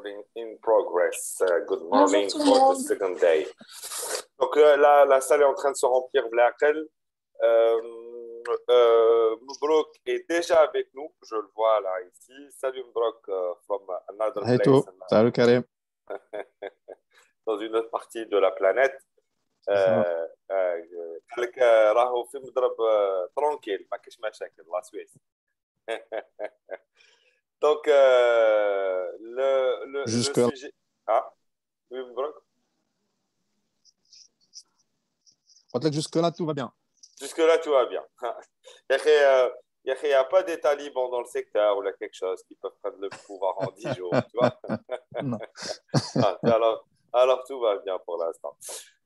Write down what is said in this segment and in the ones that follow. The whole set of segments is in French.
Recording in progress. Good Bonjour morning tout le for the monde. second day. Donc là, la salle est en train de se remplir. Vlaaqel. Mbrouk est déjà avec nous. Je le vois là ici. Salut Mbrouk from another Hey place. tout, salut Karim. Dans une autre partie de la planète. C'est ça. قال لك راهو في مضرب ترونكيل ما كاش مشاكل لا سويس. Donc, le Jusque-là, sujet. Ah, oui, Mbrouk. jusque-là, tout va bien. Jusque-là, tout va bien. Il n'y a pas des talibans dans le secteur ou là, quelque chose qui peuvent prendre le pouvoir en 10 jours, tu vois. Non. Ah, alors, tout va bien pour l'instant.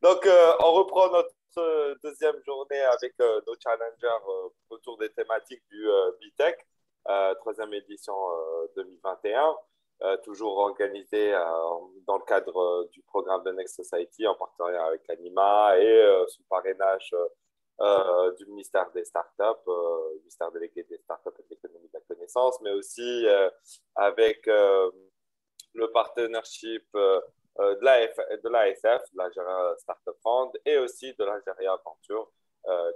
Donc, on reprend notre deuxième journée avec nos challengers autour des thématiques du BTEC, troisième édition 2021, toujours organisée dans le cadre du programme de Next Society en partenariat avec Anima et sous parrainage du ministère des Startups, ministère délégué des Startups et de l'économie de la connaissance, mais aussi avec le partnership de l'ASF, de l'Algérie Startup Fund, et aussi de l'Algérie Aventure,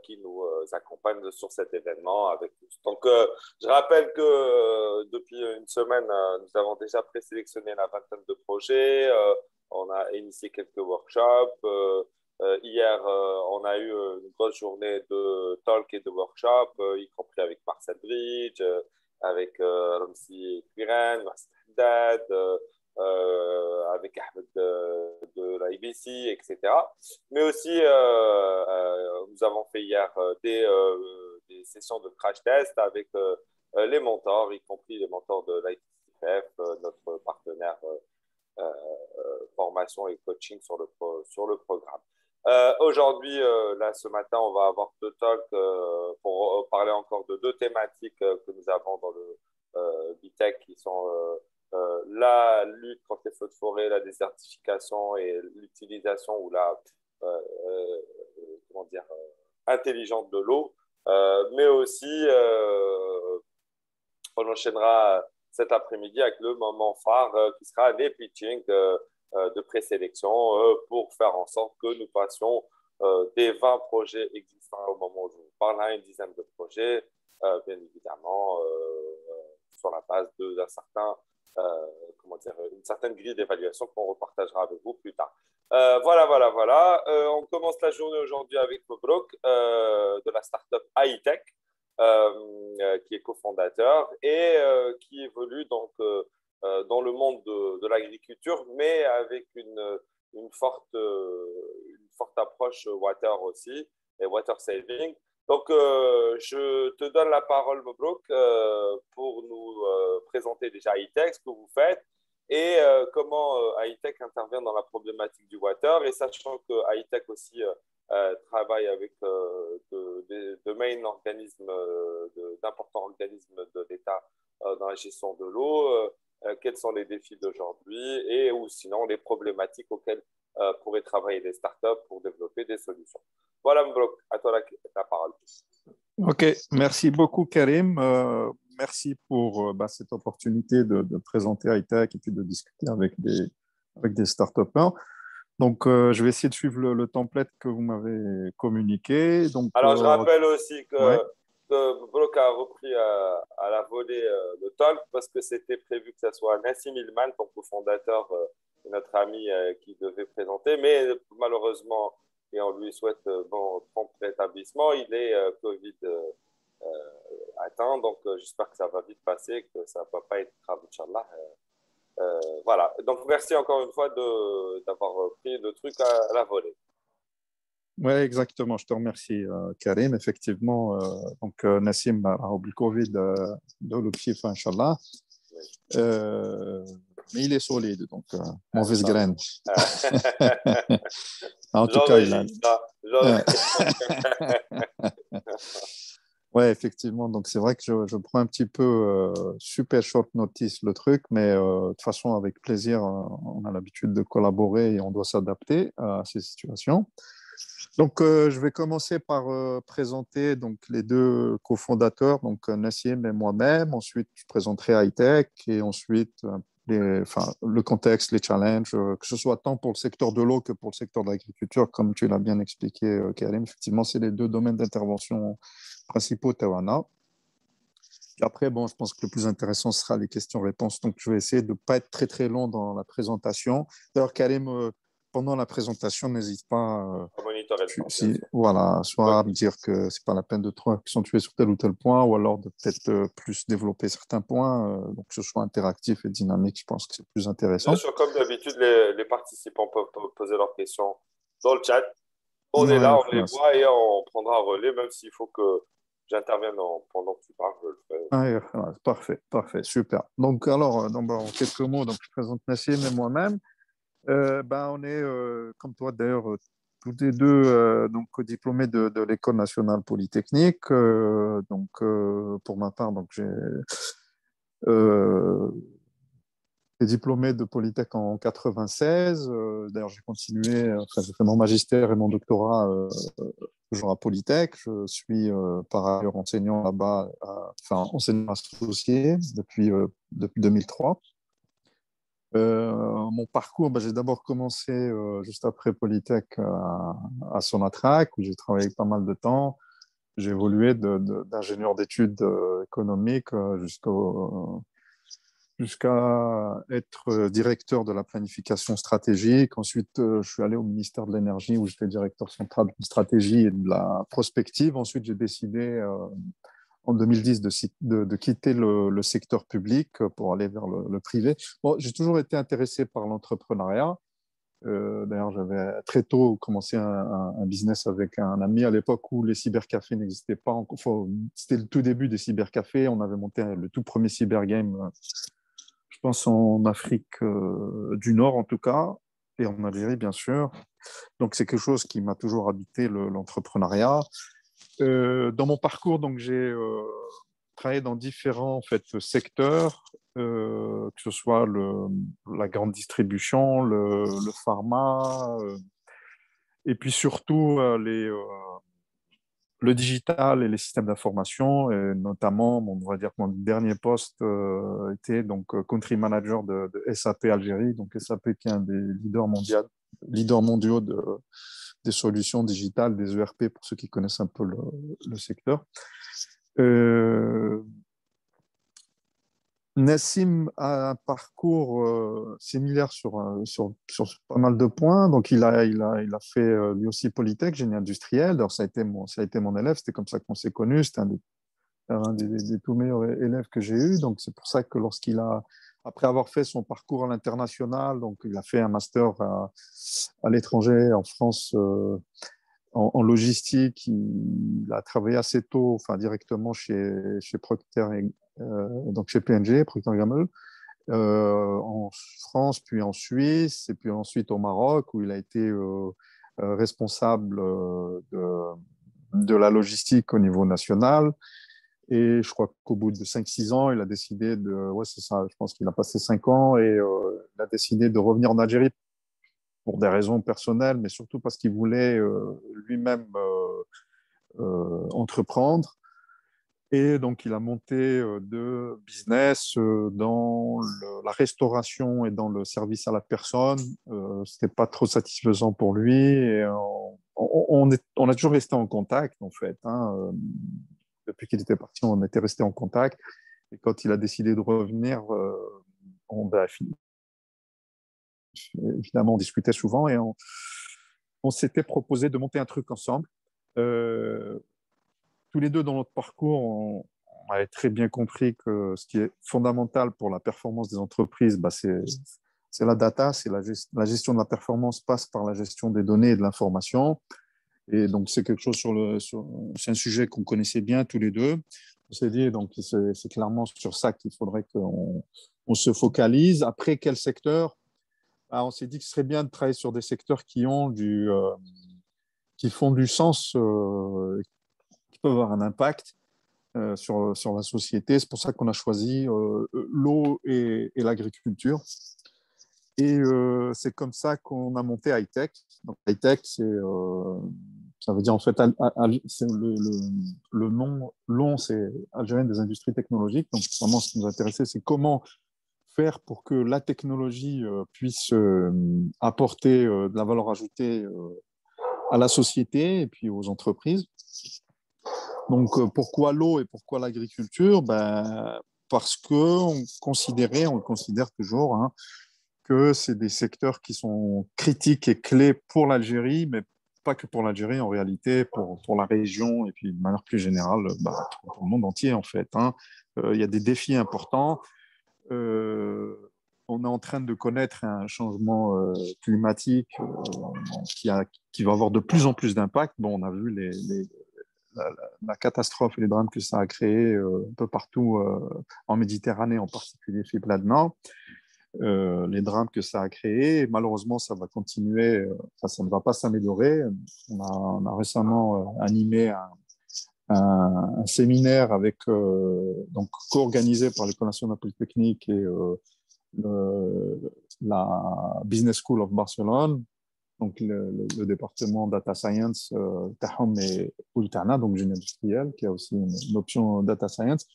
qui nous accompagne sur cet événement avec tous. Donc, je rappelle que depuis une semaine, nous avons déjà présélectionné la vingtaine de projets. On a initié quelques workshops. Hier, on a eu une grosse journée de talk et de workshop, y compris avec Marcel Bridge, avec Ramsi Quiren, Marcel Haddad, avec Ahmed de la IBC, etc. Mais aussi, nous avons fait hier des sessions de crash test avec les mentors, y compris les mentors de l'ITCF, notre partenaire formation et coaching sur le programme. Aujourd'hui, là, ce matin, on va avoir deux talks pour parler encore de deux thématiques que nous avons dans le BTEC qui sont la lutte contre les feux de forêt, la désertification et l'utilisation ou la comment dire, intelligente de l'eau. Mais aussi, on enchaînera cet après-midi avec le moment phare qui sera les pitchings de présélection pour faire en sorte que nous passions des 20 projets existants au moment où je vous parle à une dizaine de projets, bien évidemment, sur la base d'un certain, une certaine grille d'évaluation qu'on repartagera avec vous plus tard. Voilà. On commence la journée aujourd'hui avec Mbrouk de la startup Hightech, qui est cofondateur et qui évolue donc dans le monde de l'agriculture, mais avec une forte approche water aussi, et water saving. Donc, je te donne la parole, Mbrouk, pour nous présenter déjà Hightech, ce que vous faites, et comment Hightech intervient dans la problématique du water, et sachant que Hightech aussi travaille avec d'importants organismes de l'État dans la gestion de l'eau, quels sont les défis d'aujourd'hui et ou sinon les problématiques auxquelles pourraient travailler les startups pour développer des solutions. Voilà, Mbrouk, à toi la parole. Ok, merci beaucoup Karim. Merci pour cette opportunité de présenter Hightech et puis de discuter avec des startupeurs. Donc, je vais essayer de suivre le template que vous m'avez communiqué. Donc, alors, je rappelle aussi ouais. que Mbrouk a repris à la volée le talk parce que c'était prévu que ce soit Nassim Ilman, ton cofondateur, notre ami qui devait présenter. Mais malheureusement, et on lui souhaite prompt rétablissement, il est Covid atteint. Donc, j'espère que ça va vite passer, que ça ne va pas être grave, Inch'Allah. Voilà. Donc, merci encore une fois d'avoir pris le truc à la volée. Oui, exactement. Je te remercie, Karim. Effectivement, donc Nassim a eu le Covid de l'Obsif, Inch'Allah. Mais il est solide, donc mauvaise graine. En tout cas, il a. Oui, effectivement. Donc, c'est vrai que je prends un petit peu super short notice le truc, mais de toute façon, avec plaisir, on a l'habitude de collaborer et on doit s'adapter à ces situations. Donc, je vais commencer par présenter donc, les deux cofondateurs, donc Nassim et moi-même. Ensuite, je présenterai Hightech et ensuite le contexte, les challenges, que ce soit tant pour le secteur de l'eau que pour le secteur de l'agriculture, comme tu l'as bien expliqué, Karim. Effectivement, c'est les deux domaines d'intervention principaux Tawana. Puis après, bon, je pense que le plus intéressant sera les questions-réponses. Donc, je vais essayer de ne pas être très, très long dans la présentation. D'ailleurs, Karim, pendant la présentation, n'hésite pas, À monitorer le temps, bien sûr. voilà, Ouais. soit à me dire que c'est pas la peine de trop accentuer sur tel ou tel point, ou alors de peut-être plus développer certains points, donc que ce soit interactif et dynamique, je pense que c'est plus Bien intéressant. sûr, comme d'habitude, les participants peuvent poser leurs questions dans le chat. On est là, Ouais, on les voit et on prendra un relais, même s'il faut que j'intervienne pendant que tu parles, je le ferai. ouais, ouais, parfait, parfait, super. Donc, alors, en quelques mots, donc, je présente Nassim et moi-même. Ben, on est, comme toi d'ailleurs, tous les deux donc, diplômés de l'École nationale polytechnique. Pour ma part, donc, euh, été diplômé de Polytech en 96. D'ailleurs, j'ai continué, enfin, j'ai fait mon magistère et mon doctorat toujours à Polytech. Je suis par ailleurs enseignant là-bas, enfin enseignant associé depuis 2003. Mon parcours, ben, j'ai d'abord commencé juste après Polytech à Sonatrach, où j'ai travaillé pas mal de temps. J'ai évolué d'ingénieur d'études économiques jusqu'à être directeur de la planification stratégique. Ensuite, je suis allé au ministère de l'Énergie où j'étais directeur central de stratégie et de la prospective. Ensuite, j'ai décidé en 2010 de quitter le secteur public pour aller vers le privé. Bon, j'ai toujours été intéressé par l'entrepreneuriat. D'ailleurs, j'avais très tôt commencé un business avec un ami à l'époque où les cybercafés n'existaient pas encore. Enfin, c'était le tout début des cybercafés. On avait monté le tout premier cybergame, je pense en Afrique du Nord en tout cas, et en Algérie bien sûr. Donc c'est quelque chose qui m'a toujours habité, l'entrepreneuriat. Dans mon parcours, donc j'ai travaillé dans différents en fait, secteurs, que ce soit la grande distribution, le pharma, et puis surtout le digital et les systèmes d'information, et notamment, bon, on va dire que mon dernier poste était donc country manager de SAP Algérie, donc SAP qui est un des leaders mondiaux des solutions digitales, des ERP pour ceux qui connaissent un peu le secteur. Euh, Nassim a un parcours similaire sur pas mal de points. Donc, il a fait lui aussi Polytech, génie industriel. Alors, ça a été mon élève. C'était comme ça qu'on s'est connus. C'était un des tout meilleurs élèves que j'ai eu. Donc, c'est pour ça que après avoir fait son parcours à l'international, donc il a fait un master à l'étranger, en France, en logistique. Il a travaillé assez tôt, enfin directement chez Procter, donc chez P&G, Procter Gamble, en France, puis en Suisse, et puis ensuite au Maroc, où il a été responsable de la logistique au niveau national. Et je crois qu'au bout de 5-6 ans, il a décidé ouais, c'est ça, je pense qu'il a passé 5 ans et il a décidé de revenir en Algérie pour des raisons personnelles, mais surtout parce qu'il voulait lui-même entreprendre. Et donc, il a monté deux business dans la restauration et dans le service à la personne. Ce n'était pas trop satisfaisant pour lui. Et on a toujours resté en contact, en fait. Hein. Depuis qu'il était parti, on était resté en contact. Et quand il a décidé de revenir, évidemment, on discutait souvent et on s'était proposé de monter un truc ensemble. Euh, Tous les deux dans notre parcours, on avait très bien compris que ce qui est fondamental pour la performance des entreprises, bah, c'est la data, la gestion de la performance passe par la gestion des données et de l'information. Et donc, c'est quelque chose c'est un sujet qu'on connaissait bien tous les deux. On s'est dit, donc, c'est clairement sur ça qu'il faudrait qu'on se focalise. Après, quel secteur? Ah, on s'est dit que ce serait bien de travailler sur des secteurs qui font du sens, qui peuvent avoir un impact sur la société. C'est pour ça qu'on a choisi l'eau et l'agriculture. Et c'est comme ça qu'on a monté high-tech. Donc, high-tech, ça veut dire en fait, c'est le nom long, c'est Algérienne des industries technologiques. Donc, vraiment, ce qui nous intéressait, c'est comment faire pour que la technologie puisse apporter de la valeur ajoutée à la société et puis aux entreprises. Donc, pourquoi l'eau et pourquoi l'agriculture? Ben, parce qu'on considérait, on le considère toujours, hein, que c'est des secteurs qui sont critiques et clés pour l'Algérie, mais pas que pour l'Algérie en réalité, pour la région et puis de manière plus générale, bah, pour le monde entier en fait. Hein. Il y a des défis importants. On est en train de connaître un changement climatique qui va avoir de plus en plus d'impact. Bon, on a vu la catastrophe et les drames que ça a créé un peu partout en Méditerranée, en particulier Fibladna. Les drames que ça a créés. Malheureusement, ça va continuer, ça ne va pas s'améliorer. On a récemment animé un séminaire avec, donc co-organisé par l'École nationale polytechnique et la Business School of Barcelone, donc le département Data Science, Tahom et Ultana, donc génie industriel, qui a aussi une option Data Science,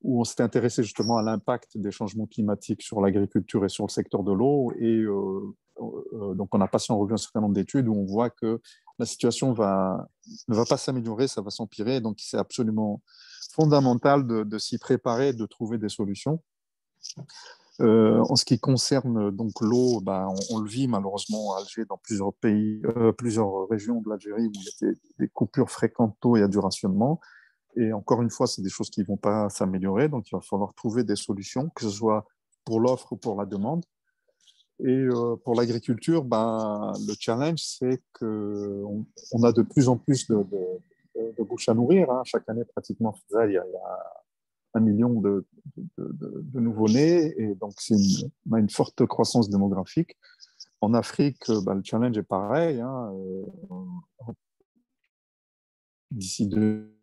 où on s'était intéressé justement à l'impact des changements climatiques sur l'agriculture et sur le secteur de l'eau. Et donc, on a passé en revue un certain nombre d'études où on voit que la situation ne va pas s'améliorer, ça va s'empirer. Donc, c'est absolument fondamental de s'y préparer, de trouver des solutions. En ce qui concerne donc l'eau, ben, on le vit malheureusement à Alger, dans plusieurs pays, plusieurs régions de l'Algérie où il y a des coupures fréquentes d'eau et à du rationnement. Et encore une fois, c'est des choses qui ne vont pas s'améliorer. Donc, il va falloir trouver des solutions, que ce soit pour l'offre ou pour la demande. Et pour l'agriculture, ben, le challenge, c'est qu'on a de plus en plus de bouches à nourrir. Hein. Chaque année, pratiquement, il y a 1 million de nouveau-nés. Et donc, on a une forte croissance démographique. En Afrique, ben, le challenge est pareil. Hein. D'ici 2030,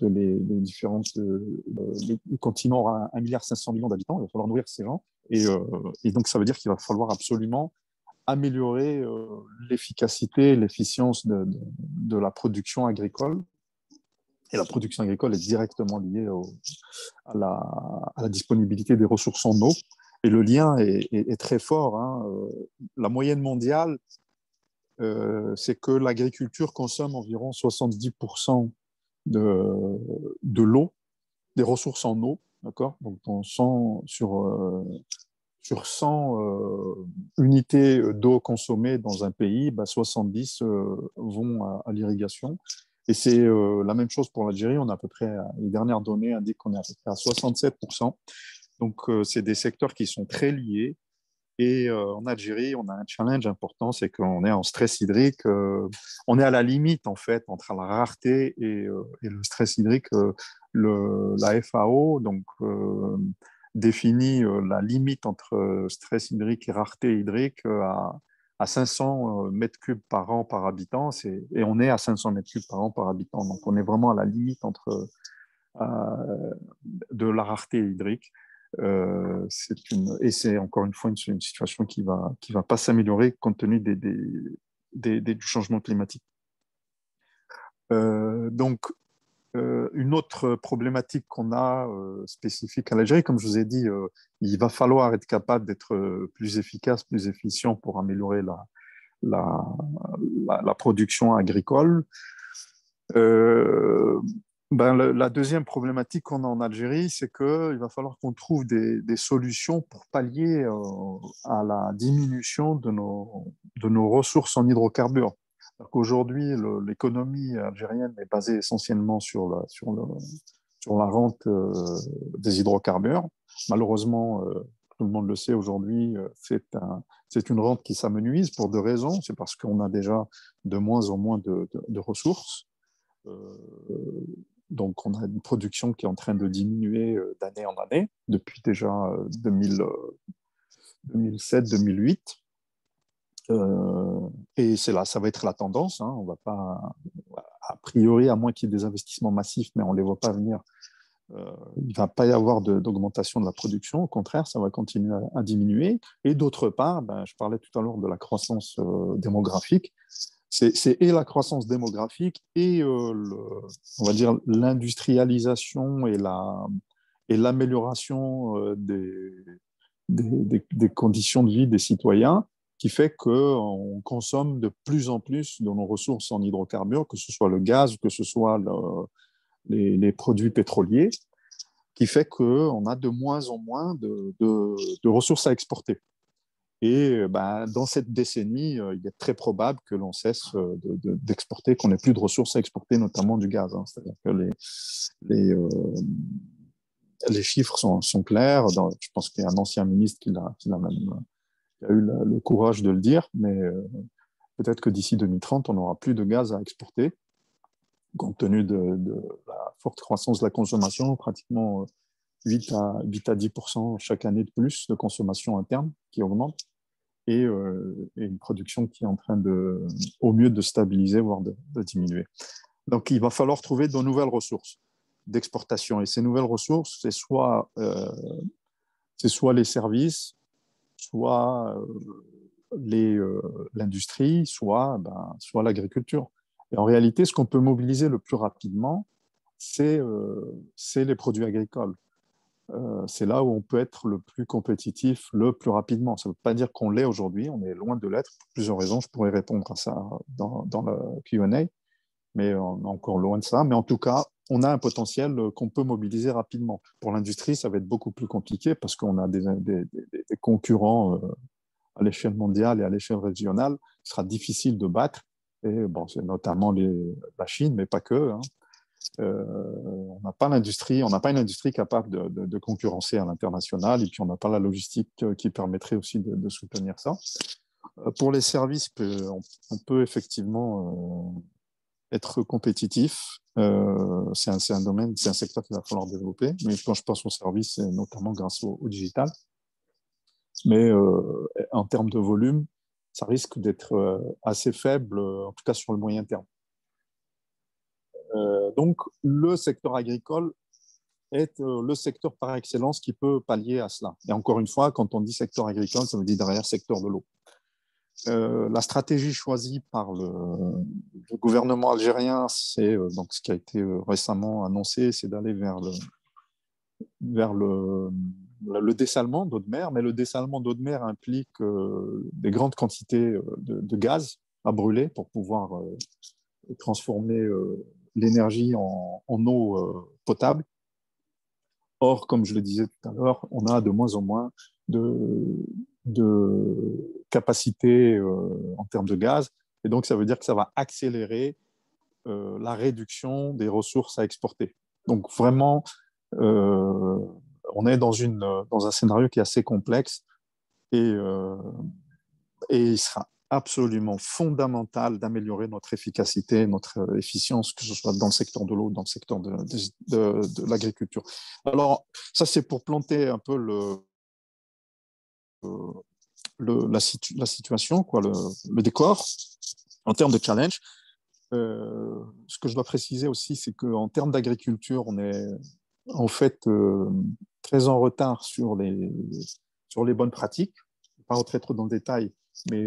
les différents les continents auront 1,5 milliard d'habitants, il va falloir nourrir ces gens. Et donc, ça veut dire qu'il va falloir absolument améliorer l'efficacité, l'efficience de la production agricole. Et la production agricole est directement liée à la disponibilité des ressources en eau. Et le lien est très fort. Hein. La moyenne mondiale, c'est que l'agriculture consomme environ 70% de l'eau, des ressources en eau, d'accord? Donc, sur 100 unités d'eau consommées dans un pays, bah, 70 vont à l'irrigation. Et c'est la même chose pour l'Algérie. On a à peu près, les dernières données indiquent qu'on est à peu près à 67%. Donc, c'est des secteurs qui sont très liés. Et en Algérie, on a un challenge important, c'est qu'on est en stress hydrique. On est à la limite, en fait, entre la rareté et le stress hydrique. La FAO donc, définit la limite entre stress hydrique et rareté hydrique à 500 mètres cubes par an par habitant. Et on est à 500 mètres cubes par an par habitant. Donc, on est vraiment à la limite de la rareté hydrique. Et c'est encore une fois une situation qui va pas s'améliorer compte tenu du changement climatique. Donc, une autre problématique qu'on a spécifique à l'Algérie, comme je vous ai dit, il va falloir être capable d'être plus efficace, plus efficient pour améliorer la production agricole. Ben, la deuxième problématique qu'on a en Algérie, c'est qu'il va falloir qu'on trouve des solutions pour pallier à la diminution de nos ressources en hydrocarbures. Aujourd'hui, l'économie algérienne est basée essentiellement sur la rente des hydrocarbures. Malheureusement, tout le monde le sait aujourd'hui, c'est une rente qui s'amenuise pour deux raisons. C'est parce qu'on a déjà de moins en moins de ressources. Donc, on a une production qui est en train de diminuer d'année en année, depuis déjà 2007-2008. Et c'est là, ça va être la tendance. Hein. On va pas, a priori, à moins qu'il y ait des investissements massifs, mais on ne les voit pas venir, il ne va pas y avoir d'augmentation de la production. Au contraire, ça va continuer à diminuer. Et d'autre part, ben, je parlais tout à l'heure de la croissance démographique. C'est et la croissance démographique et on va dire l'industrialisation et et l'amélioration des conditions de vie des citoyens qui fait qu'on consomme de plus en plus de nos ressources en hydrocarbures, que ce soit le gaz, que ce soit les produits pétroliers, qui fait qu'on a de moins en moins de ressources à exporter. Et dans cette décennie, il est très probable que l'on cesse d'exporter, qu'on n'ait plus de ressources à exporter, notamment du gaz. Hein. C'est-à-dire que les chiffres sont clairs. Je pense qu'il y a un ancien ministre qui a eu le courage de le dire, mais peut-être que d'ici 2030, on n'aura plus de gaz à exporter, compte tenu de la forte croissance de la consommation, pratiquement 8 à 10% chaque année de plus de consommation interne qui augmente, et une production qui est en train au mieux de stabiliser, voire de diminuer. Donc, il va falloir trouver de nouvelles ressources d'exportation. Et ces nouvelles ressources, c'est soit les services, soit l'industrie, soit l'agriculture. Et en réalité, ce qu'on peut mobiliser le plus rapidement, c'est les produits agricoles. C'est là où on peut être le plus compétitif le plus rapidement. Ça ne veut pas dire qu'on l'est aujourd'hui, on est loin de l'être pour plusieurs raisons. Je pourrais répondre à ça dans le Q&A, mais on est encore loin de ça. Mais en tout cas, on a un potentiel qu'on peut mobiliser rapidement. Pour l'industrie, ça va être beaucoup plus compliqué parce qu'on a des concurrents à l'échelle mondiale et à l'échelle régionale. Ce sera difficile de battre. Et bon, c'est notamment la Chine, mais pas que. Hein. On n'a pas une industrie capable de concurrencer à l'international, et puis on n'a pas la logistique qui permettrait aussi de soutenir ça. Pour les services, on peut effectivement être compétitif. C'est un domaine, c'est un secteur qu'il va falloir développer. Mais quand je pense aux services, c'est notamment grâce au digital. Mais en termes de volume, ça risque d'être assez faible, en tout cas sur le moyen terme. Donc, le secteur agricole est le secteur par excellence qui peut pallier à cela. Et encore une fois, quand on dit secteur agricole, ça veut dire derrière secteur de l'eau. La stratégie choisie par le gouvernement algérien, c'est donc ce qui a été récemment annoncé, c'est d'aller vers le dessalement d'eau de mer, mais le dessalement d'eau de mer implique des grandes quantités de gaz à brûler pour pouvoir transformer l'énergie en eau potable. Or, comme je le disais tout à l'heure, on a de moins en moins de capacité en termes de gaz, et donc ça veut dire que ça va accélérer la réduction des ressources à exporter. Donc vraiment, on est dans un scénario qui est assez complexe, et il sera absolument fondamental d'améliorer notre efficacité, notre efficience, que ce soit dans le secteur de l'eau, dans le secteur de l'agriculture. Alors, ça, c'est pour planter un peu la situation, le décor. En termes de challenge, ce que je dois préciser aussi, c'est qu'en termes d'agriculture, on est en fait très en retard sur les bonnes pratiques. Je ne vais pas rentrer trop dans le détail, mais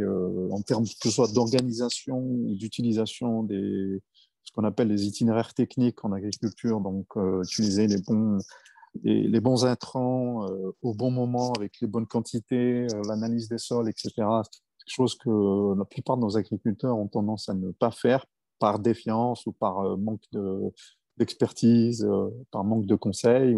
en termes que ce soit d'organisation ou d'utilisation ce qu'on appelle les itinéraires techniques en agriculture, donc utiliser les bons intrants au bon moment, avec les bonnes quantités, l'analyse des sols, etc. C'est quelque chose que la plupart de nos agriculteurs ont tendance à ne pas faire par défiance ou par manque d'expertise, par manque de conseils.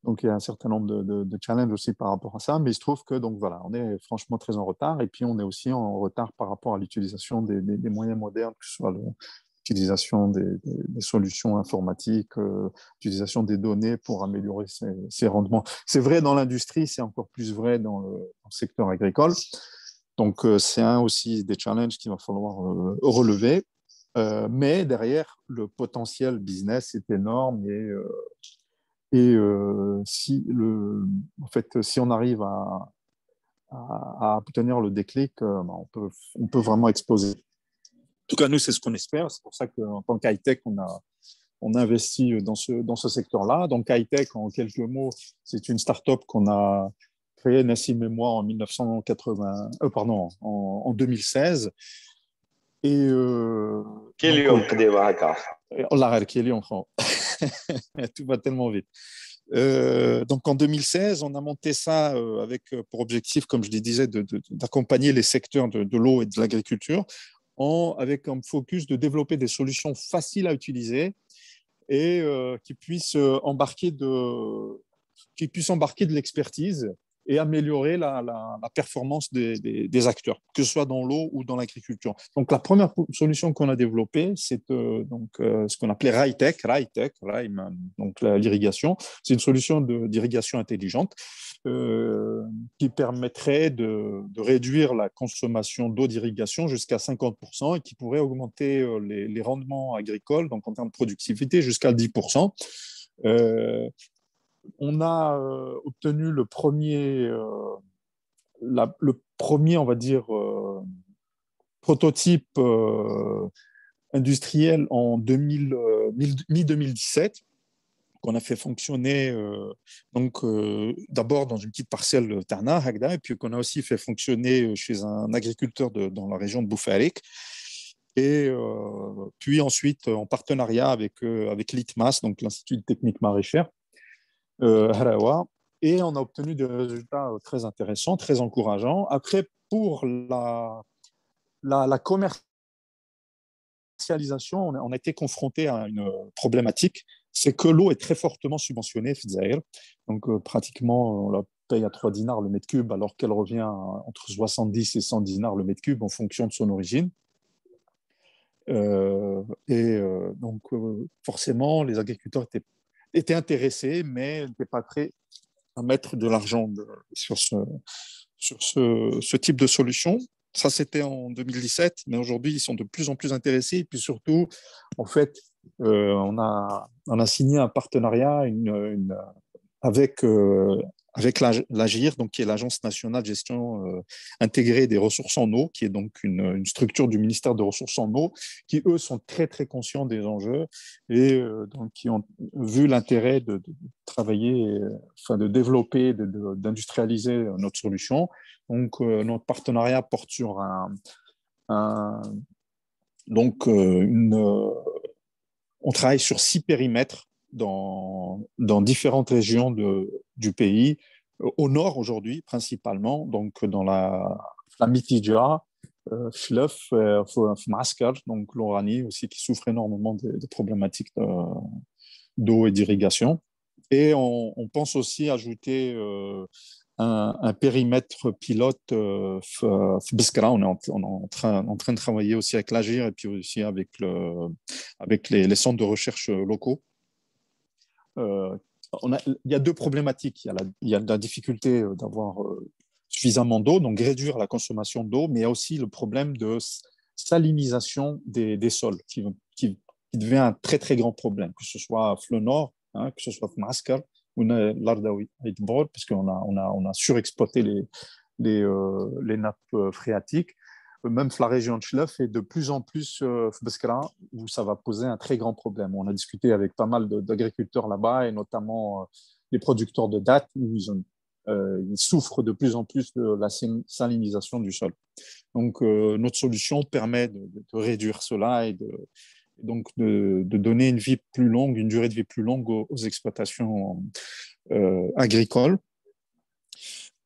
Donc, il y a un certain nombre de challenges aussi par rapport à ça. Mais il se trouve que, donc voilà, on est franchement très en retard. Et puis, on est aussi en retard par rapport à l'utilisation des moyens modernes, que ce soit l'utilisation des solutions informatiques, l'utilisation des données pour améliorer ces rendements. C'est vrai dans l'industrie, c'est encore plus vrai dans le secteur agricole. Donc, c'est aussi des challenges qu'il va falloir relever. Mais derrière, le potentiel business est énorme, et si on arrive à obtenir le déclic, on peut vraiment exploser. En tout cas, nous, c'est ce qu'on espère. C'est pour ça qu'en tant qu'high-tech, on a investi dans ce secteur-là. Donc, high-tech, en quelques mots, c'est une start-up qu'on a créée, Nassim et moi, en 2016. Et Quel est le Allah qui est en France. Tout va tellement vite. Donc en 2016, on a monté ça avec pour objectif, comme je le disais, d'accompagner les secteurs de l'eau et de l'agriculture avec un focus de développer des solutions faciles à utiliser et qui puissent embarquer de l'expertise et améliorer la performance des acteurs, que ce soit dans l'eau ou dans l'agriculture. Donc, la première solution qu'on a développée, c'est ce qu'on appelait RaiTech, donc l'irrigation. C'est une solution d'irrigation intelligente qui permettrait de réduire la consommation d'eau d'irrigation jusqu'à 50% et qui pourrait augmenter les rendements agricoles, donc en termes de productivité, jusqu'à 10%. On a obtenu le premier, on va dire, prototype industriel en mi-2017 qu'on a fait fonctionner d'abord dans une petite parcelle de Tarna, Hagda, et puis qu'on a aussi fait fonctionner chez un agriculteur dans la région de Boufarik. Et puis ensuite, en partenariat avec l'ITMAS, donc l'Institut technique maraîchère, Harawa, et on a obtenu des résultats très intéressants, très encourageants. Après, pour la commercialisation, on a été confronté à une problématique, c'est que l'eau est très fortement subventionnée, Fidzaïr. Donc, pratiquement, on la paye à 3 dinars le mètre cube, alors qu'elle revient entre 70 et 100 dinars le mètre cube en fonction de son origine. Donc, forcément, les agriculteurs étaient intéressés, mais n'étaient pas prêts à mettre de l'argent sur ce type de solution. Ça, c'était en 2017, mais aujourd'hui, ils sont de plus en plus intéressés. Et puis surtout, en fait, on a signé un partenariat avec l'AGIR, donc qui est l'Agence nationale de gestion intégrée des ressources en eau, qui est donc une structure du ministère des Ressources en eau, qui eux sont très très conscients des enjeux et donc qui ont vu l'intérêt de travailler, enfin de développer, d'industrialiser notre solution. Donc notre partenariat porte sur on travaille sur 6 périmètres dans différentes régions du pays, au nord aujourd'hui principalement, donc dans la Mitidja, Fleuve, Maskar, donc l'Oranie aussi qui souffre énormément des problématiques d'eau et d'irrigation. Et on pense aussi ajouter un périmètre pilote Biskra. On est en train de travailler aussi avec l'AGIR et puis aussi avec les centres de recherche locaux. Il y a deux problématiques. Il y a la difficulté d'avoir suffisamment d'eau, donc réduire la consommation d'eau, mais il y a aussi le problème de salinisation des sols qui devient un très très grand problème, que ce soit Fleu Nord, que ce soit Maskar ou l'Ardaoui, parce qu'on a surexploité les nappes phréatiques. Même la région de Chlef et de plus en plus Beskra, où ça va poser un très grand problème. On a discuté avec pas mal d'agriculteurs là-bas, et notamment les producteurs de dattes, où ils souffrent de plus en plus de la salinisation du sol. Donc, notre solution permet de réduire cela et donc de donner une durée de vie plus longue aux exploitations agricoles.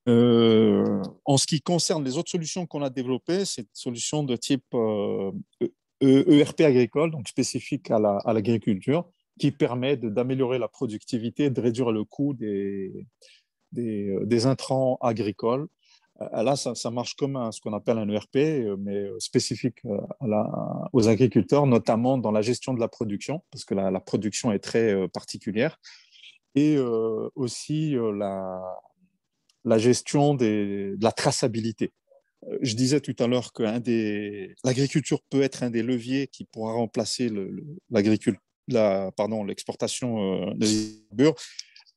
En ce qui concerne les autres solutions qu'on a développées, c'est une solution de type ERP agricole, donc spécifique à l'agriculture, qui permet d'améliorer la productivité et de réduire le coût des intrants agricoles. Là, ça marche comme ce qu'on appelle un ERP, mais spécifique aux agriculteurs, notamment dans la gestion de la production, parce que la production est très particulière, et aussi la gestion de la traçabilité. Je disais tout à l'heure que l'agriculture peut être un des leviers qui pourra remplacer l'exportation des hydrocarbures.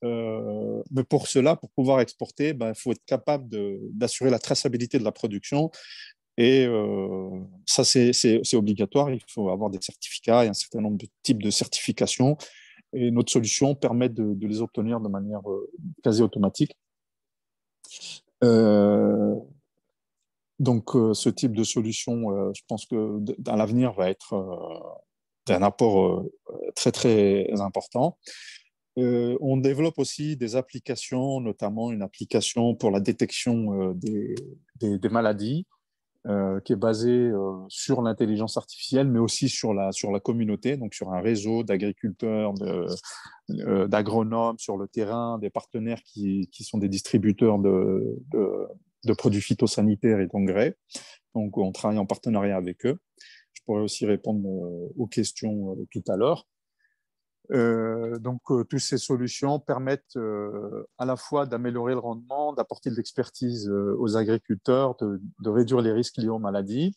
Mais pour cela, pour pouvoir exporter, il faut être capable d'assurer la traçabilité de la production. Et ça, c'est obligatoire. Il faut avoir des certificats et un certain nombre de types de certifications. Et notre solution permet de les obtenir de manière quasi automatique. Donc, ce type de solution, je pense que dans l'avenir va être d'un apport très, très important. On développe aussi des applications, notamment une application pour la détection des maladies qui est basée sur l'intelligence artificielle, mais aussi sur la communauté, donc sur un réseau d'agriculteurs, d'agronomes sur le terrain, des partenaires qui sont des distributeurs de produits phytosanitaires et d'engrais. Donc, on travaille en partenariat avec eux. Je pourrais aussi répondre aux questions tout à l'heure. Toutes ces solutions permettent à la fois d'améliorer le rendement, d'apporter de l'expertise aux agriculteurs, de réduire les risques liés aux maladies,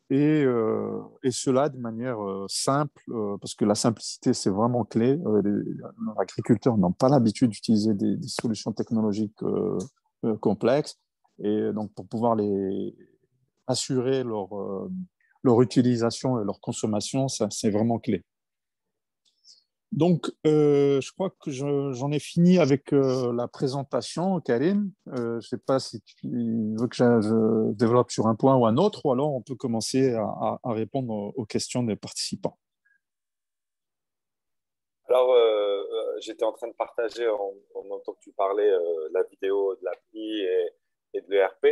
et cela de manière simple, parce que la simplicité, c'est vraiment clé. Les agriculteurs n'ont pas l'habitude d'utiliser des solutions technologiques complexes, et donc pour pouvoir assurer leur utilisation et leur consommation, ça, c'est vraiment clé. Donc, je crois que j'en ai fini avec la présentation, Karim. Je ne sais pas si tu veux que je développe sur un point ou un autre, ou alors on peut commencer à répondre aux questions des participants. Alors, j'étais en train de partager en même temps que tu parlais la vidéo de l'appli et de l'ERP.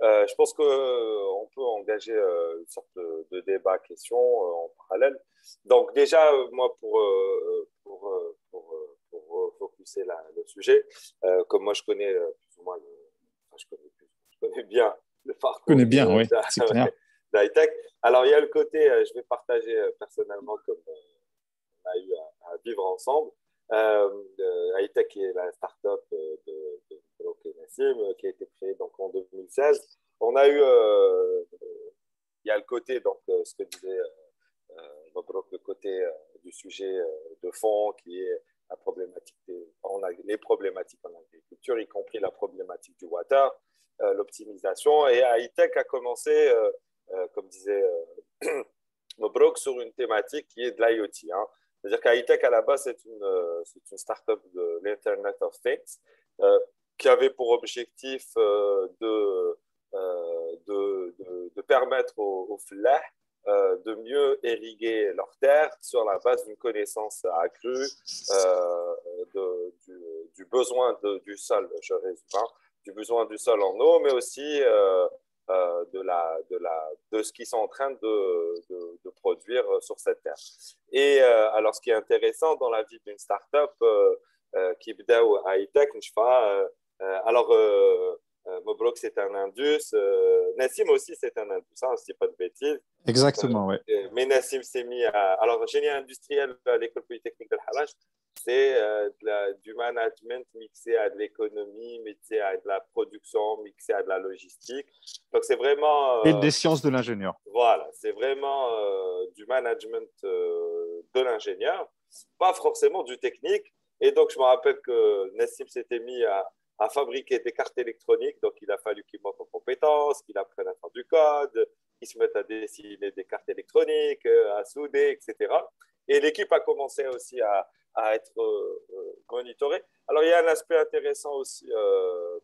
Je pense qu'on peut engager une sorte de débat question en parallèle. Donc déjà, moi, pour focuser le sujet, comme moi je connais plus ou moins, enfin, je connais bien le Je connais parcours bien, oui, c'est clair. d'Hightech. Alors il y a le côté, je vais partager personnellement comme on a eu à vivre ensemble. Hightech est la start-up de Mobrook et Nassim qui a été créée donc, en 2016. On a eu, il y a le côté, donc ce que disait Mobrook, le côté du sujet de fond qui est la problématique les problématiques en agriculture, y compris la problématique du water, l'optimisation. Et Hightech a commencé, comme disait Mobrook, sur une thématique qui est de l'IoT. Hein. C'est-à-dire qu'Hightech, à la base, c'est une start-up de l'Internet of Things qui avait pour objectif de permettre aux flahs de mieux irriguer leurs terres sur la base d'une connaissance accrue du besoin du sol, je résume, hein, du besoin du sol en eau, mais aussi de ce qu'ils sont en train de produire sur cette terre. Et alors, ce qui est intéressant dans la vie d'une start-up qui est high-tech, alors Mobrook, c'est un Indus. Nassim aussi, c'est un Indus, hein, si je ne dis pas de bêtises. Exactement, oui. Mais Nassim s'est mis à... Alors, génie industriel à l'École polytechnique de Harrach, c'est du management mixé à de l'économie, mixé à de la production, mixé à de la logistique. Donc, c'est vraiment... Et des sciences de l'ingénieur. Voilà, c'est vraiment du management de l'ingénieur, pas forcément du technique. Et donc, je me rappelle que Nassim s'était mis à fabriquer des cartes électroniques. Donc, il a fallu qu'il monte en compétences, qu'il apprenne à faire du code, qu'il se mette à dessiner des cartes électroniques, à souder, etc. Et l'équipe a commencé aussi à être monitorée. Alors, il y a un aspect intéressant aussi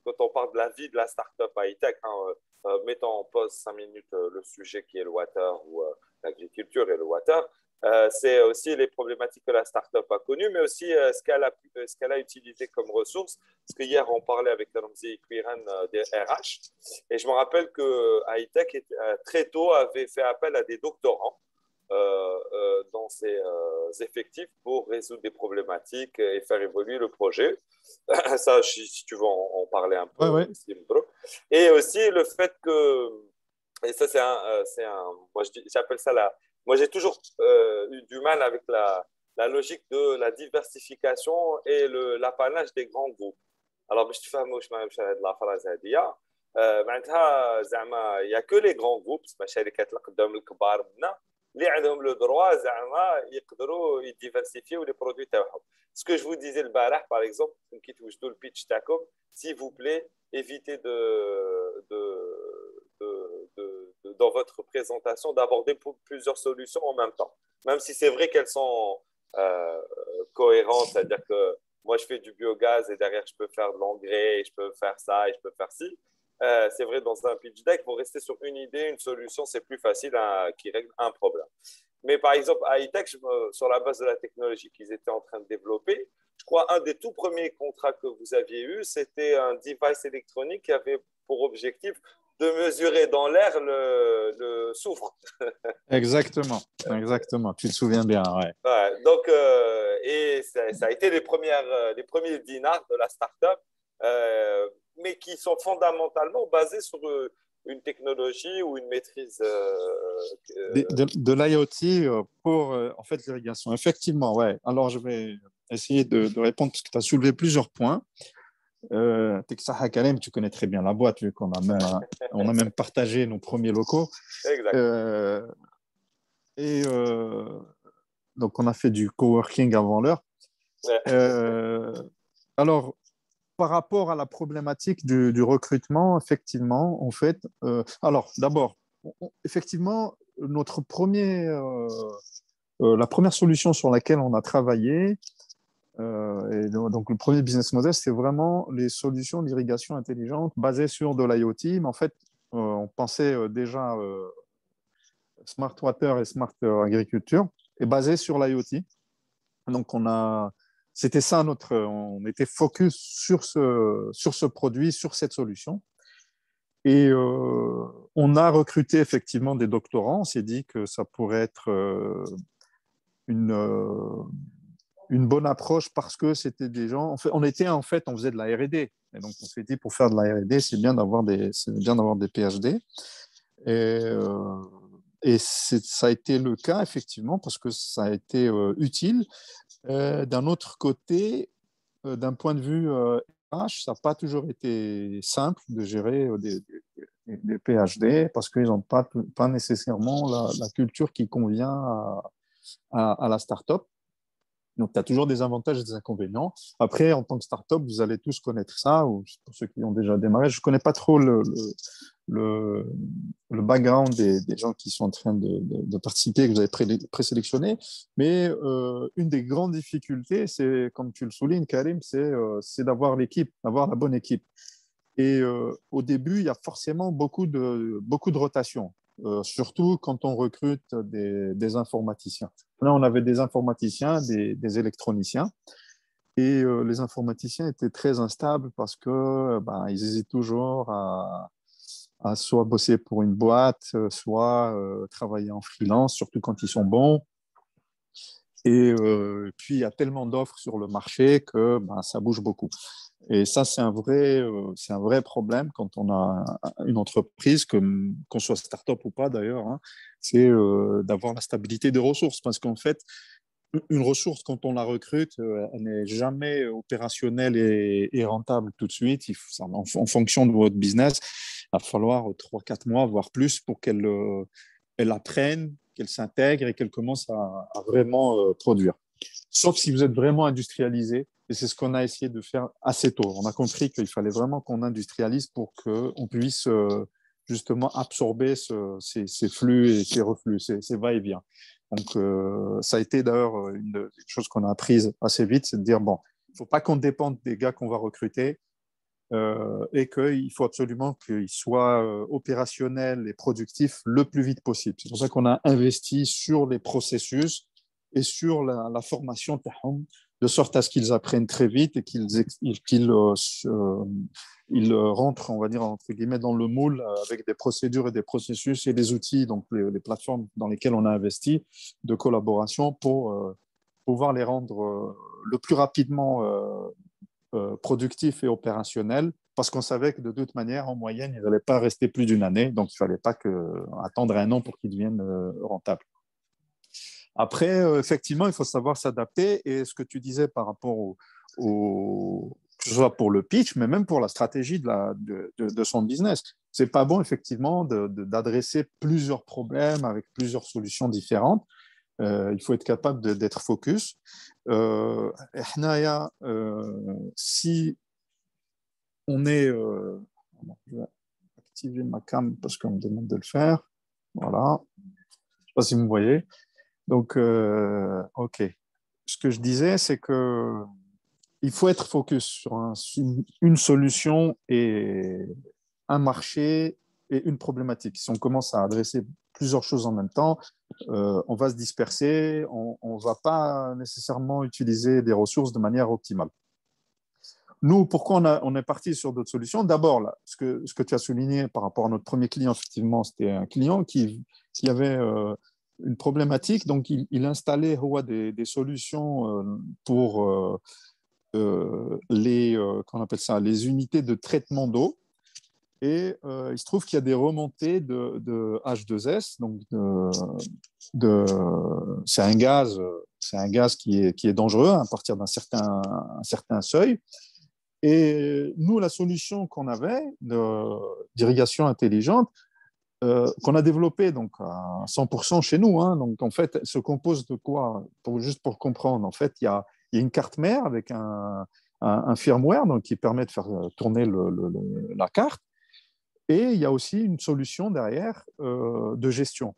quand on parle de la vie de la startup high-tech, hein, mettant en pause 5 minutes le sujet qui est le water ou l'agriculture et le water. C'est aussi les problématiques que la startup a connues, mais aussi ce qu'elle a utilisé comme ressources. Parce que hier, on parlait avec Ramzi Kouiran des RH, et je me rappelle que Hightech très tôt avait fait appel à des doctorants dans ses effectifs pour résoudre des problématiques et faire évoluer le projet. Ça, si tu veux en parler un peu, ouais. Et aussi le fait que, et ça moi j'appelle ça moi j'ai toujours eu du mal avec la logique de la diversification et l'apanage des grands groupes. Alors, باش تفهموا واش معنى هذه الفراز هذه معناتها زعما il y a que les grands groupes الشركات القدام الكبار منا اللي عندهم لو دروا زعما يقدروا يديفرسيفيو لي برودوي تاعهم. Ce que je vous disais البارح par exemple كي توجدوا البيتش تاعكم s'il vous plaît évitez dans votre présentation d'aborder plusieurs solutions en même temps, même si c'est vrai qu'elles sont cohérentes, c'est-à-dire que moi je fais du biogaz et derrière je peux faire de l'engrais et je peux faire ça et je peux faire ci. C'est vrai, dans un pitch deck, pour rester sur une idée, une solution, c'est plus facile qui règle un problème. Mais par exemple, à Hightech, sur la base de la technologie qu'ils étaient en train de développer, je crois un des tout premiers contrats que vous aviez eu, c'était un device électronique qui avait pour objectif de mesurer dans l'air le soufre. Exactement, exactement. Tu te souviens bien, ouais. Ouais, donc, et ça a été les premiers dinars de la startup, mais qui sont fondamentalement basés sur une technologie ou une maîtrise. De l'IoT pour en fait l'irrigation. Effectivement, ouais. Alors je vais essayer de répondre parce que tu as soulevé plusieurs points. Texaha Kalem, tu connais très bien la boîte vu qu'on a même, on a même partagé nos premiers locaux. Exact. Euh, et donc on a fait du coworking avant l'heure. Euh, alors par rapport à la problématique du recrutement, effectivement, en fait, alors d'abord, effectivement, notre premier la première solution sur laquelle on a travaillé, et donc le premier business model, c'est vraiment les solutions d'irrigation intelligente basées sur de l'IoT. Mais en fait, on pensait déjà Smart Water et Smart Agriculture et basé sur l'IoT. Donc c'était ça on était focus sur ce produit, sur cette solution. Et on a recruté effectivement des doctorants. On s'est dit que ça pourrait être une, une bonne approche parce que c'était des gens. On faisait de la R&D. Et donc, on s'est dit, pour faire de la R&D, c'est bien d'avoir des PhD. Et ça a été le cas, effectivement, parce que ça a été utile. D'un autre côté, d'un point de vue RH, ça n'a pas toujours été simple de gérer des PhD parce qu'ils n'ont pas nécessairement la culture qui convient à la startup. Donc, tu as toujours des avantages et des inconvénients. Après, en tant que startup, vous allez tous connaître ça, ou pour ceux qui ont déjà démarré. Je ne connais pas trop le, le background des gens qui sont en train de participer, que vous avez présélectionné. Mais une des grandes difficultés, c'est, comme tu le soulignes, Karim, c'est d'avoir l'équipe, d'avoir la bonne équipe. Et au début, il y a forcément beaucoup de rotation, surtout quand on recrute des informaticiens. Là, on avait des informaticiens, des électroniciens, et les informaticiens étaient très instables parce que ils hésitent toujours à soit bosser pour une boîte, soit travailler en freelance, surtout quand ils sont bons. Et puis, il y a tellement d'offres sur le marché que ça bouge beaucoup. Et ça, c'est un vrai problème quand on a une entreprise, qu'on soit start-up ou pas d'ailleurs, hein, c'est d'avoir la stabilité des ressources. Parce qu'en fait, une ressource, quand on la recrute, elle n'est jamais opérationnelle et rentable tout de suite. En fonction de votre business, il va falloir 3 4 mois, voire plus, pour elle apprenne, qu'elle s'intègre et qu'elle commence à vraiment produire. Sauf si vous êtes vraiment industrialisé, et c'est ce qu'on a essayé de faire assez tôt. On a compris qu'il fallait vraiment qu'on industrialise pour qu'on puisse justement absorber ces flux et ces reflux, ces va-et-vient. Donc, ça a été d'ailleurs une chose qu'on a apprise assez vite, c'est de dire, bon, il ne faut pas qu'on dépende des gars qu'on va recruter, et qu'il faut absolument qu'ils soient opérationnels et productifs le plus vite possible. C'est pour ça qu'on a investi sur les processus et sur la formation de sorte à ce qu'ils apprennent très vite et qu'ils rentrent, on va dire, entre guillemets, dans le moule avec des procédures et des processus et des outils, donc les plateformes dans lesquelles on a investi de collaboration pour pouvoir les rendre le plus rapidement productif et opérationnel, parce qu'on savait que de toute manière, en moyenne, ils n'allaient pas rester plus d'une année, donc il ne fallait pas attendre un an pour qu'ils deviennent rentables. Après, effectivement, il faut savoir s'adapter, et ce que tu disais par rapport que ce soit pour le pitch, mais même pour la stratégie de son business. C'est pas bon, effectivement, d'adresser plusieurs problèmes avec plusieurs solutions différentes. Il faut être capable d'être focus. Si on est... je vais activer ma cam parce qu'on me demande de le faire. Voilà. Je ne sais pas si vous me voyez. Donc, OK. Ce que je disais, c'est que il faut être focus sur une solution et un marché et une problématique. Si on commence à adresser plusieurs choses en même temps, on va se disperser, on ne va pas nécessairement utiliser des ressources de manière optimale. Nous, pourquoi on est parti sur d'autres solutions? D'abord, là, ce que tu as souligné par rapport à notre premier client, effectivement, c'était un client qui avait une problématique. Donc, il installait des solutions pour qu'on appelle ça, les unités de traitement d'eau. Et il se trouve qu'il y a des remontées de H2S. Donc, c'est un gaz qui est dangereux à partir d'un certain seuil. Et nous, la solution qu'on avait d'irrigation intelligente, qu'on a développée donc, à 100% chez nous, hein, donc en fait, elle se compose de quoi? Juste pour comprendre, en fait, il y a une carte mère avec un firmware donc, qui permet de faire tourner la carte. Et il y a aussi une solution derrière de gestion.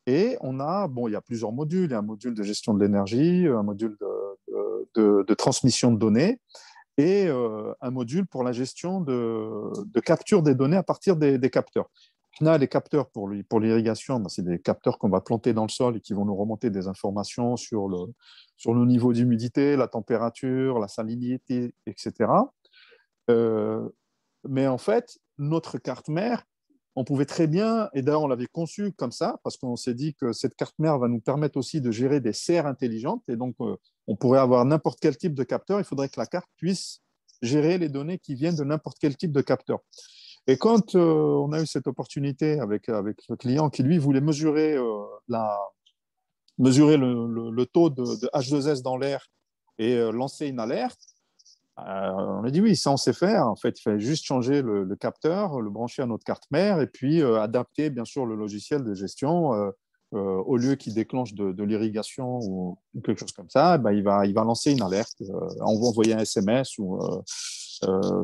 Et il y a plusieurs modules. Il y a un module de gestion de l'énergie, un module de transmission de données et un module pour la gestion de capture des données à partir des capteurs. Les capteurs pour l'irrigation, c'est des capteurs qu'on va planter dans le sol et qui vont nous remonter des informations sur le niveau d'humidité, la température, la salinité, etc. Mais en fait, notre carte mère, on pouvait très bien, et d'ailleurs on l'avait conçue comme ça, parce qu'on s'est dit que cette carte mère va nous permettre aussi de gérer des serres intelligentes, et donc on pourrait avoir n'importe quel type de capteur, il faudrait que la carte puisse gérer les données qui viennent de n'importe quel type de capteur. Et quand on a eu cette opportunité avec le client qui, lui, voulait mesurer le taux de H2S dans l'air et lancer une alerte, on a dit oui, ça on sait faire. En fait, il fallait juste changer le capteur, le brancher à notre carte mère et puis adapter bien sûr le logiciel de gestion. Au lieu qu'il déclenche de l'irrigation ou quelque chose comme ça, il va lancer une alerte. On va envoyer un SMS ou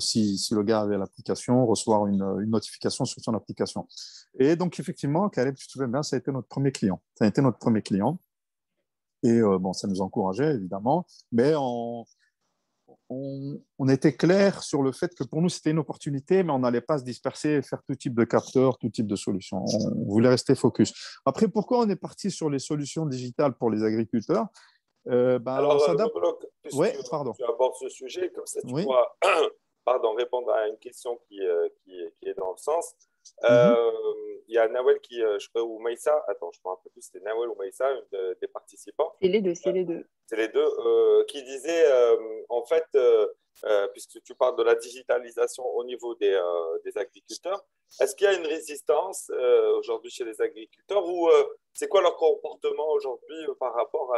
si le gars avait l'application, recevoir une notification sur son application. Et donc effectivement, Caleb, tu te souviens bien, ça a été notre premier client. Ça a été notre premier client. Et ça nous encourageait évidemment, mais on était clair sur le fait que pour nous, c'était une opportunité, mais on n'allait pas se disperser et faire tout type de capteurs, tout type de solutions. On voulait rester focus. Après, pourquoi on est parti sur les solutions digitales pour les agriculteurs? Alors, on s'adapte. puisque Oui, pardon. tu abordes ce sujet, comme ça tu Oui. pourras répondre à une question qui est dans le sens. Mhm. Il y a Nawel je crois, ou Maïssa, attends, je ne me rappelle plus, c'était Nawel ou Maïssa, des participants. C'est les deux, c'est les deux. C'est les deux, qui disait, en fait, puisque tu parles de la digitalisation au niveau des agriculteurs, est-ce qu'il y a une résistance aujourd'hui chez les agriculteurs ou c'est quoi leur comportement aujourd'hui par rapport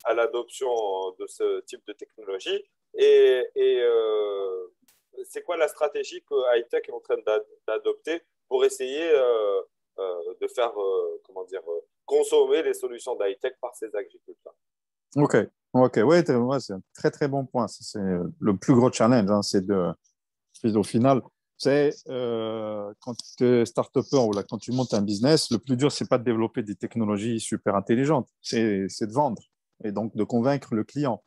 à l'adoption de ce type de technologie et c'est quoi la stratégie que high-tech est en train d'adopter pour essayer de faire, consommer les solutions d'high-tech par ces agriculteurs? Ok, ouais, c'est un très très bon point. C'est le plus gros challenge, hein, au final, quand tu es start-upper ou là, quand tu montes un business, le plus dur, c'est pas de développer des technologies super intelligentes, c'est de vendre et donc de convaincre le client.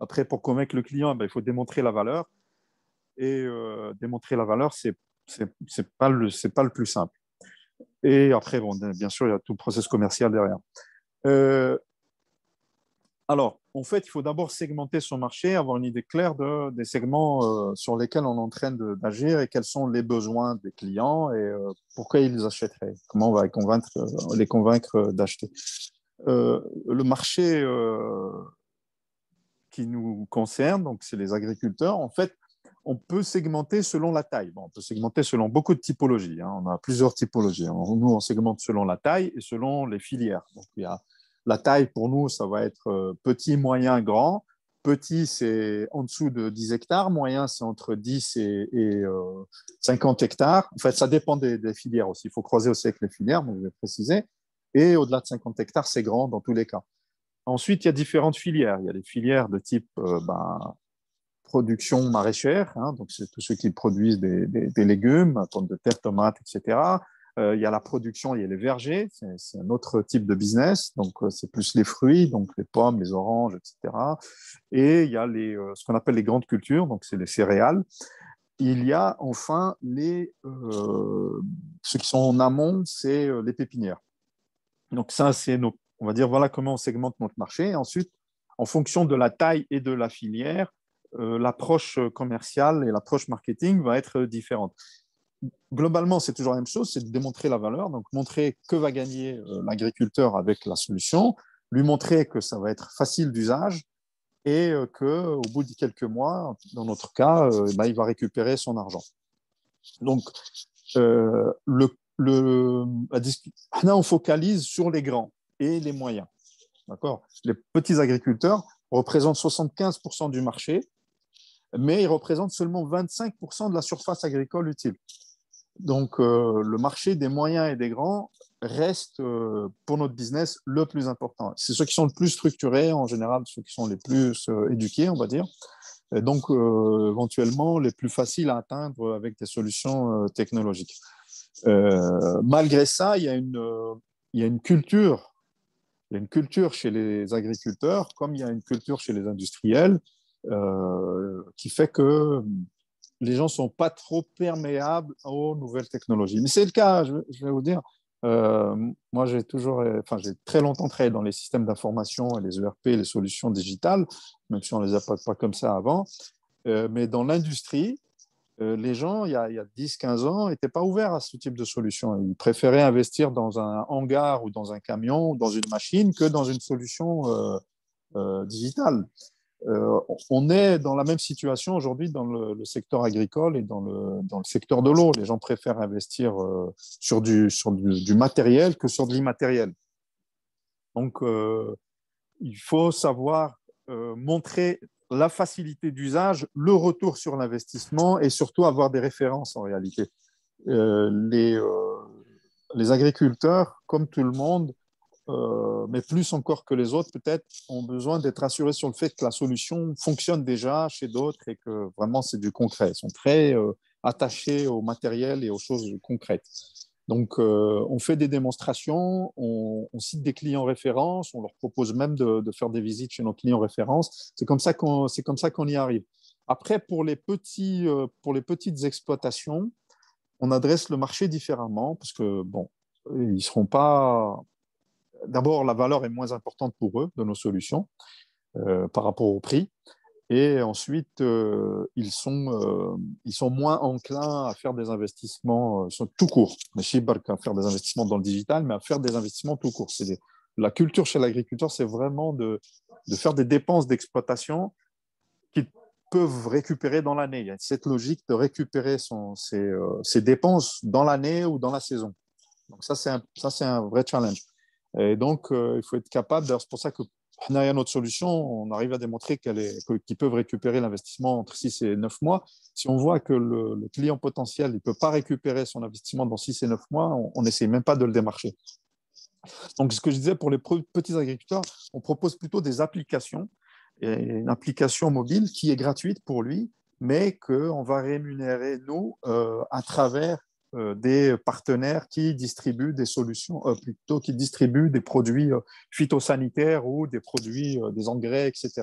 Après, pour convaincre le client, il faut démontrer la valeur et démontrer la valeur, c'est pas le plus simple. Et après, bien sûr, il y a tout le process commercial derrière. Alors, en fait, il faut d'abord segmenter son marché, avoir une idée claire des segments sur lesquels on est en train d'agir et quels sont les besoins des clients et pourquoi ils achèteraient. Comment on va les convaincre d'acheter. Le marché qui nous concerne, donc c'est les agriculteurs, en fait, on peut segmenter selon la taille. On peut segmenter selon beaucoup de typologies, hein. On a plusieurs typologies. Nous, on segmente selon la taille et selon les filières. Donc, il y a la taille, pour nous, ça va être petit, moyen, grand. Petit, c'est en dessous de 10 hectares. Moyen, c'est entre 10 et 50 hectares. En fait, ça dépend des filières aussi. Il faut croiser aussi avec les filières, donc je vais préciser. Et au-delà de 50 hectares, c'est grand dans tous les cas. Ensuite, il y a différentes filières. Il y a des filières de type production maraîchère, hein, donc c'est tous ceux qui produisent des légumes, pommes de terre, tomates, etc. Il y a la production, il y a les vergers, c'est un autre type de business, donc c'est plus les fruits, donc les pommes, les oranges, etc. Et il y a ce qu'on appelle les grandes cultures, donc c'est les céréales. il y a enfin ceux qui sont en amont, c'est les pépinières. Donc ça, on va dire, voilà comment on segmente notre marché. Et ensuite, en fonction de la taille et de la filière, l'approche commerciale et l'approche marketing va être différente. Globalement, c'est toujours la même chose, c'est de démontrer la valeur, donc montrer que va gagner l'agriculteur avec la solution, lui montrer que ça va être facile d'usage et qu'au bout de quelques mois, dans notre cas, il va récupérer son argent. Donc, là, on focalise sur les grands et les moyens. D'accord. Les petits agriculteurs représentent 75% du marché, mais ils représentent seulement 25% de la surface agricole utile. Donc, le marché des moyens et des grands reste, pour notre business, le plus important. C'est ceux qui sont le plus structurés, en général, ceux qui sont les plus éduqués, on va dire. Et donc, éventuellement, les plus faciles à atteindre avec des solutions technologiques. Malgré ça, il y a une culture. Il y a une culture chez les agriculteurs, comme il y a une culture chez les industriels, qui fait que les gens ne sont pas trop perméables aux nouvelles technologies. Mais c'est le cas, je vais vous dire. Moi, j'ai très longtemps travaillé dans les systèmes d'information et les ERP, les solutions digitales, même si on ne les a pas comme ça avant. Mais dans l'industrie, les gens, il y a 10-15 ans, n'étaient pas ouverts à ce type de solution. Ils préféraient investir dans un hangar ou dans un camion ou dans une machine que dans une solution digitale. On est dans la même situation aujourd'hui dans le secteur agricole et dans le secteur de l'eau. Les gens préfèrent investir sur du matériel que sur de l'immatériel. Donc, il faut savoir montrer la facilité d'usage, le retour sur l'investissement et surtout avoir des références en réalité. Les agriculteurs, comme tout le monde, mais plus encore que les autres, peut-être, ont besoin d'être assurés sur le fait que la solution fonctionne déjà chez d'autres et que vraiment c'est du concret. Ils sont très attachés au matériel et aux choses concrètes. Donc, on fait des démonstrations, on cite des clients références, on leur propose même de faire des visites chez nos clients références. C'est comme ça qu'on y arrive. Après, pour les petites exploitations, on adresse le marché différemment parce que, bon, ils seront pas. D'abord, la valeur est moins importante pour eux de nos solutions par rapport au prix. Et ensuite, ils sont moins enclins à faire des investissements tout court. Mais chez Bark, à faire des investissements dans le digital, mais à faire des investissements tout court. La culture chez l'agriculteur, c'est vraiment de faire des dépenses d'exploitation qu'ils peuvent récupérer dans l'année. Il y a cette logique de récupérer ses dépenses dans l'année ou dans la saison. Donc ça, c'est un vrai challenge. Et donc, il faut être capable, c'est pour ça que derrière notre solution, on arrive à démontrer qu'ils peuvent récupérer l'investissement entre 6 et 9 mois. Si on voit que le client potentiel ne peut pas récupérer son investissement dans 6 et 9 mois, on n'essaie même pas de le démarcher. Donc, ce que je disais pour les petits agriculteurs, on propose plutôt des applications, et une application mobile qui est gratuite pour lui, mais qu'on va rémunérer, nous, à travers des partenaires qui distribuent des solutions, plutôt qui distribuent des produits phytosanitaires ou des produits, des engrais, etc.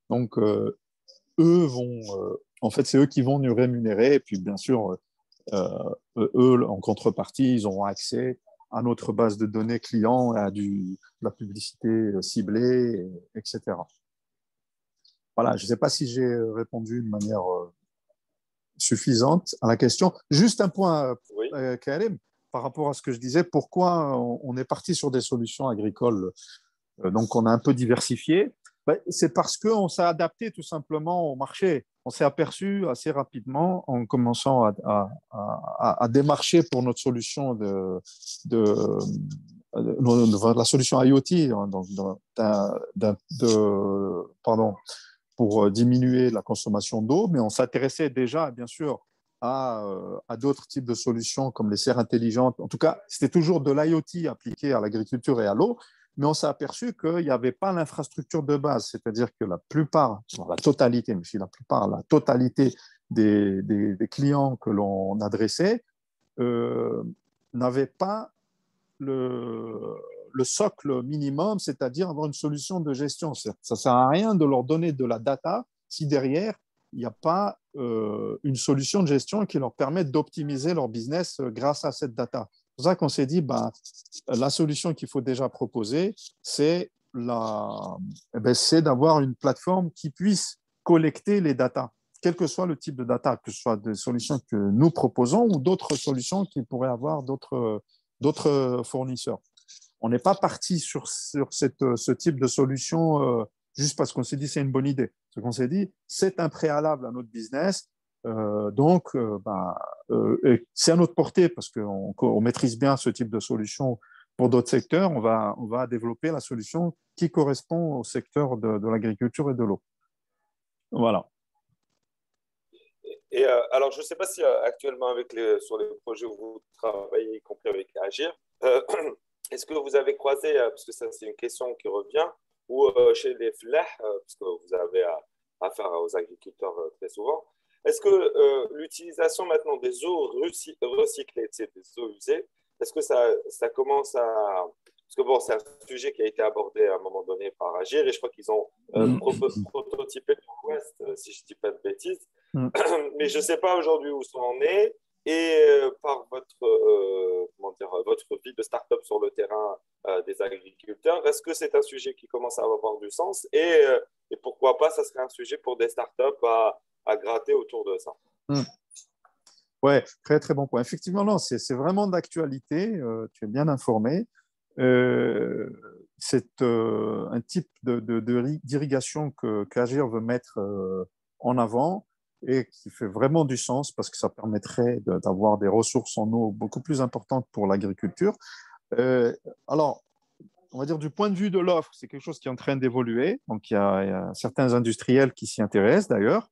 Donc, en fait, c'est eux qui vont nous rémunérer. Et puis, bien sûr, eux, en contrepartie, ils auront accès à notre base de données clients, à la publicité ciblée, etc. Voilà, je ne sais pas si j'ai répondu de manière suffisante à la question. Juste un point, Oui. Karim, par rapport à ce que je disais, pourquoi on est parti sur des solutions agricoles, donc on a un peu diversifié. C'est parce qu'on s'est adapté tout simplement au marché. On s'est aperçu assez rapidement en commençant à démarcher pour notre solution la solution IoT, pour diminuer la consommation d'eau, mais on s'intéressait déjà, bien sûr, à d'autres types de solutions comme les serres intelligentes. En tout cas, c'était toujours de l'IoT appliqué à l'agriculture et à l'eau, mais on s'est aperçu qu'il n'y avait pas l'infrastructure de base, c'est-à-dire que la totalité des clients que l'on adressait n'avaient pas le socle minimum, c'est-à-dire avoir une solution de gestion. Ça ne sert à rien de leur donner de la data si derrière, il n'y a pas une solution de gestion qui leur permette d'optimiser leur business grâce à cette data. C'est pour ça qu'on s'est dit, la solution qu'il faut déjà proposer, c'est d'avoir une plateforme qui puisse collecter les datas, quel que soit le type de data, que ce soit des solutions que nous proposons ou d'autres solutions qui pourraient avoir d'autres fournisseurs. On n'est pas parti sur ce type de solution juste parce qu'on s'est dit c'est une bonne idée. Ce qu'on s'est dit, c'est un préalable à notre business. C'est à notre portée parce qu'on maîtrise bien ce type de solution pour d'autres secteurs. On va développer la solution qui correspond au secteur de l'agriculture et de l'eau. Voilà. Et alors, je ne sais pas si actuellement, sur les projets où vous travaillez, y compris avec Agir, est-ce que vous avez croisé, parce que ça c'est une question qui revient, ou chez les FLEH, parce que vous avez affaire aux agriculteurs très souvent, est-ce que l'utilisation maintenant des eaux recyclées, des eaux usées, est-ce que ça commence à... Parce que bon, c'est un sujet qui a été abordé à un moment donné par Agir, et je crois qu'ils ont prototypé pour l'Ouest, si je ne dis pas de bêtises. Mais je ne sais pas aujourd'hui où ça en est. Et par votre vie de start-up sur le terrain des agriculteurs, est-ce que c'est un sujet qui commence à avoir du sens et pourquoi pas, ça serait un sujet pour des start-up à gratter autour de ça. Oui, très, très bon point. Effectivement, non, c'est vraiment d'actualité. Tu es bien informé. C'est un type d'irrigation qu'Agir veut mettre en avant et qui fait vraiment du sens parce que ça permettrait d'avoir des ressources en eau beaucoup plus importantes pour l'agriculture. Alors, on va dire du point de vue de l'offre, c'est quelque chose qui est en train d'évoluer. Donc, il y a certains industriels qui s'y intéressent d'ailleurs.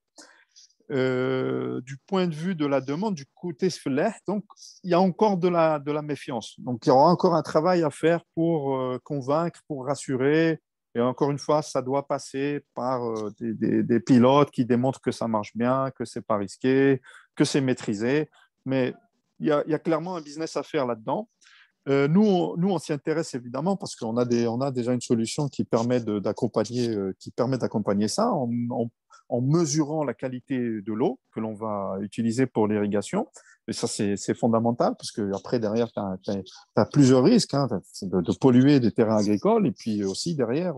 Du point de vue de la demande, du côté FLEH, donc il y a encore de la méfiance. Donc, il y aura encore un travail à faire pour convaincre, pour rassurer. Et encore une fois, ça doit passer par des pilotes qui démontrent que ça marche bien, que ce n'est pas risqué, que c'est maîtrisé. Mais il y a clairement un business à faire là-dedans. Nous, on s'y intéresse évidemment parce qu'on a déjà une solution qui permet d'accompagner ça en mesurant la qualité de l'eau que l'on va utiliser pour l'irrigation. Et ça, c'est fondamental parce qu'après, derrière, tu as plusieurs risques de polluer des terrains agricoles. Et puis aussi, derrière,